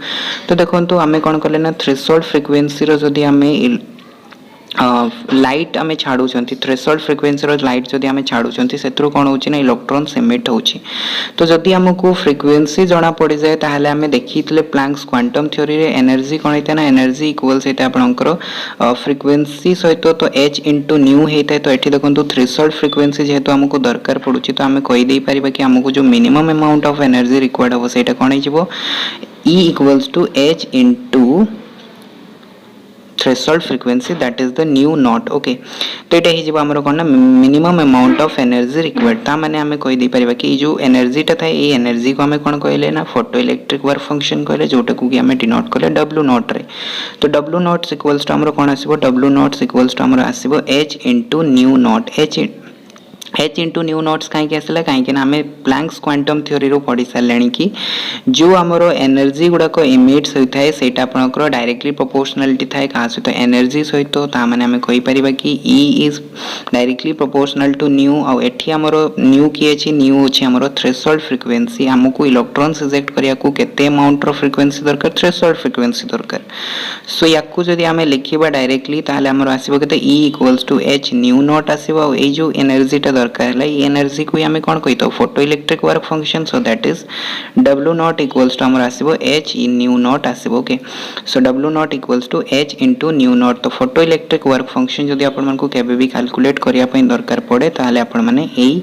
तो देखंतु हमें कोन करले ना थ्रेशोल्ड फ्रीक्वेंसी रो जदि हमें लाइट आमे छाडुचंती थ्रेशोल्ड फ्रीक्वेंसी रो लाइट जदि आमे छाडुचंती सेतरो कोन होची ना इलेक्ट्रॉन्स एमिट होची तो जदि हमको फ्रीक्वेंसी जणा पड़ी जाय ताहले हमें देखितले प्लैंक्स क्वांटम थ्योरी रे एनर्जी कोन हेता ना एनर्जी इक्वल्स हेता आपनकर फ्रीक्वेंसी सहित तो h * न्यू हेता तो एठी देखंतु थ्रेशोल्ड फ्रीक्वेंसी जेहेतु हमको दरकार पडुची तो हमें कहि देई परिबा कि हमको जो minimum amount of energy required हो सेटा कोन हिजबो E = h * threshold frequency that is the new not okay तो एटा हि जेबा हमरो कोन ना minimum amount of energy required ता माने हमें कहि दे परिबा कि जो एनर्जी ता थाए ए एनर्जी को हमें कोन कहले ना फोटो इलेक्ट्रिक वर्क फंक्शन कहले जोटा को कि हमें डिनोट करले w नॉट रे तो w नॉट = हमरो कोन आसीबो w नॉट = हमरो आसीबो h * nu nought h H into nu noughts कहीं आसला कहीं आम प्लैंक्स क्वांटम थ्योरी रू पढ़ी सारे कि जो आमर एनर्जी गुड़ाक इमिट्स होता है सेटा आपनकर डायरेक्टली प्रोपोर्शनालिटी थाए क्या सहित एनर्जी सहित ताने आम कहीपर कि E is directly proportional to nu आउ एठी आमर न्यू किए अछि न्यू अछि आमर थ्रेशोल्ड फ्रिक्वेंसी हमको इलेक्ट्रॉन्स इजेक्ट करिया को केते अमाउंट रो फ्रिक्वेंसी दरकार थ्रेशोल्ड फ्रिक्वेंसी दरकार सो याकू जदि आम लिखिबा डायरेक्टली ताले आमर आसीबो केते E equals to H nu not आसीबो आ ए जो एनर्जीटा दरकार है ये एनर्जी को आम कौन कही तो photo electric work function so that is W not equals to आमर आसीबो H न्यू नॉट आसीबो okay so W not equals to H into nu not तो फोटो इलेक्ट्रिक वर्क फंक्शन जदि आपण मानकु केबे भी कैलकुलेट करिया पई दरकार पड़े ताले आपण माने एई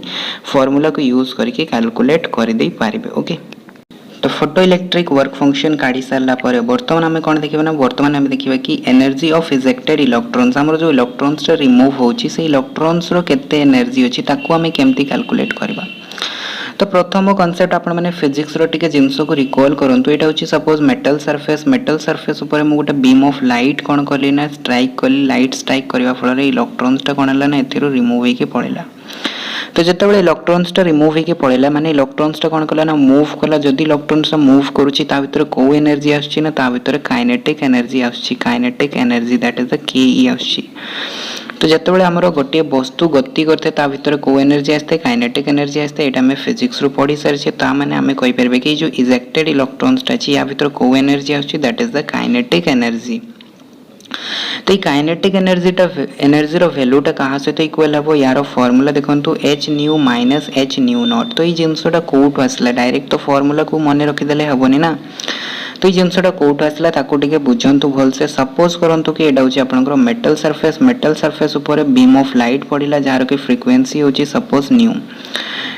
फार्मूला को यूज करके कैलकुलेट कर दे पारिबे ओके तो फोटो इलेक्ट्रिक वर्क फंक्शन काढ़ी सारा पर बर्तमान आम कौन देखा ना बर्तमान आम देखा कि एनर्जी ऑफ इजेक्टेड इलेक्ट्रॉन्स आमर जो इलेक्ट्रॉन्स रिमूव होची से इलेक्ट्रॉन्स रो केते एनर्जी अछि ताकू आम केमती कैलकुलेट करबा तो प्रथम कांसेप्ट आपण माने फिजिक्स रो टिके जिंस को रिकॉल करंतु एटा होची सपोज मेटल सरफेस ऊपर मु गोटे बीम ऑफ लाइट कोन करली ना स्ट्राइक करली लाइट स्ट्राइक करबा फल रे इलेक्ट्रॉन्स ता कोन हला ना एथिरो रिमूव हेके पड़ेला तो जितेबाला इलेक्ट्रॉन्स टा रिमूव होके पड़ेला माने इलेक्ट्रॉन्स टा कौन कला ना मूव कला जदि इलेक्ट्रॉन्स टा मूव करूची ता भीतर को एनर्जी आछी ना ता भीतर काइनेटिक एनर्जी आछी kinetic energy that is the के आछी तो जितेबाला हमरो गोटे वस्तु गति करते ता भीतर को एनर्जी आस्ते काइनेटिक एनर्जी आस्ते एटा हमें फिजिक्स रो पढ़ी सारी छे ता माने हमें कहि परबे कि जो इजेक्टेड इलेक्ट्रॉन्स टा छी या भीतर को एनर्जी आछी that is the kinetic energy तो ये काइनेटिक एनर्जी रो वैल्यूटा कहाँ सहित इक्वल हम यार फॉर्मूला देखो H nu minus H nu not तो ये जिनसटा कोट आसला डायरेक्ट तो फॉर्मूला को मन रखिदेले हेबनी ना तो ये जिनसटा कोट आसला ताको टिके बुझंतु भलसे सपोज करंतु कि एटा होची आपनकर मेटल सरफेस ऊपर बीम ऑफ लाइट पड़िला जार की फ्रीक्वेंसी होची सपोज न्यू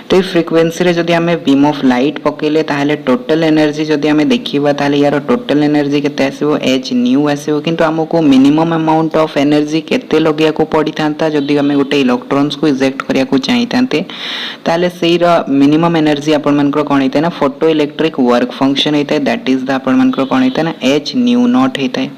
तो ये फ्रीक्वेंसी रे जदि हमें बीम ऑफ लाइट पकेले ताहले टोटल एनर्जी जदि हमें देखिबा ताहले यार टोटल एनर्जी केते आसीबो H न्यू आसीबो किंतु हमको मिनिमम अमाउंट ऑफ एनर्जी केते लगिया को पड़ी थांता जदि हमें गोटे इलेक्ट्रॉन्स को इजेक्ट करिया को चाहि थांते ताहले सेही रो मिनिमम एनर्जी आपण मानकर कोन हेतै ना फोटो इलेक्ट्रिक वर्क फंक्शन हेतै दैट इज द आपण मानकर कोन हेतै ना H न्यू नॉट हेतै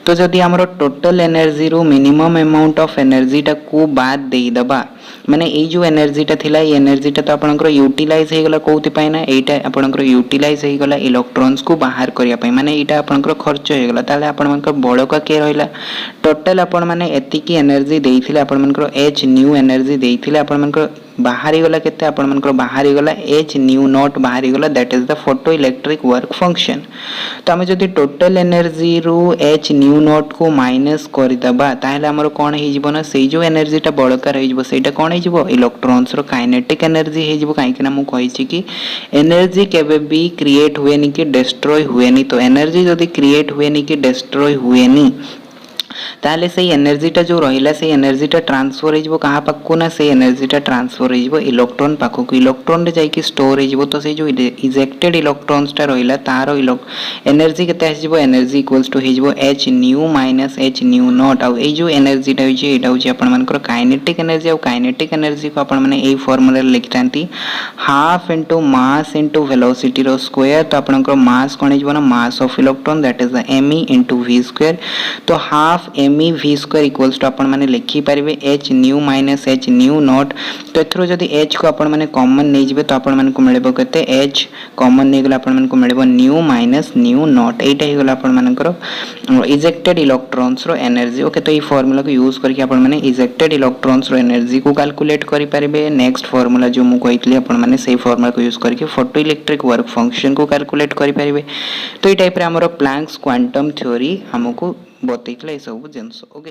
तो जदि हमरो टोटल एनर्जी रो मिनिमम अमाउंट ऑफ एनर्जी टा को बाद देई दबा माने ए जो एनर्जी टा थिला ए एनर्जी टा तो आपनकर यूटिलाइज हे गला कोउति पाई ना एटा आपनकर यूटिलाइज हे गला इलेक्ट्रॉन्स को बाहर करिया पाई माने एटा आपनकर खर्च हे गला ताले आपन मानकर बळका के रहला टोटल आपन माने एति की एनर्जी देइथिले आपन मानकर H न्यू एनर्जी देइथिले आपन मानकर बाहरी गला केते आपण मानकर बाहरी गला H न्यू नॉट बाहरी गला that is the photo electric work function तो हमें जदि टोटल एनर्जी रू H न्यू नॉट को माइनस कर दबा ताहले हमर कोन हे जिवो ना सेही जो एनर्जी टा बळका रहि जिवो सेटा कोन हे जिवो इलेक्ट्रॉन्स रो काइनेटिक एनर्जी हे जिवो काहे कि ना मु कहि छि कि एनर्जी केबे भी क्रिएट हुए नि कि डिस्ट्रॉय हुए नि तो एनर्जी जदि क्रिएट हुए नि कि डिस्ट्रॉय हुए नि ताले से एनर्जी टा जो रहिला से एनर्जी टा ट्रांसफर हे जिवो कहा पाकू ना से एनर्जी टा ट्रांसफर हे जिवो इलेक्ट्रॉन पाकू को इलेक्ट्रॉन रे जाई कि स्टोर हे जिवो तो से जो इजेक्टेड इलेक्ट्रॉन्स टा रहिला तारो एनर्जी केते आसी जिवो एनर्जी इक्वल्स टू हे जिवो H nu minus H nu not आ ए जो एनर्जी टा होची एटा होची आपण मानकर काइनेटिक एनर्जी आ काइनेटिक एनर्जी को आपण माने ए फार्मूला रे लिखतांती half into mass into velocity रो स्क्वायर तो आपनकर मास कोन हे जिवो ना mass of electron that is the me into v square तो half me v square equals to आपण माने लिखि परिबे H nu minus H nu not तो एथरो जदी H को आपण माने कॉमन नै जिवे तो आपण माने को मिलबो केते H कॉमन नै गला आपण माने को मिलबो न्यू माइनस न्यू नॉट एटा हे गला आपण मानकर इजेक्टेड इलेक्ट्रॉन्स रो एनर्जी ओके तो ई फार्मूला को यूज करके आपण माने इजेक्टेड इलेक्ट्रॉन्स रो एनर्जी को कैलकुलेट करि परिबे नेक्स्ट फार्मूला जो मु कहितली आपण माने सेही फार्मूला को यूज करके फोटो इलेक्ट्रिक वर्क फंक्शन को कैलकुलेट करि परिबे तो ई टाइप रे हमरो प्लैंक्स क्वांटम थ्योरी हमको बतैतला ए सब जिंस ओके।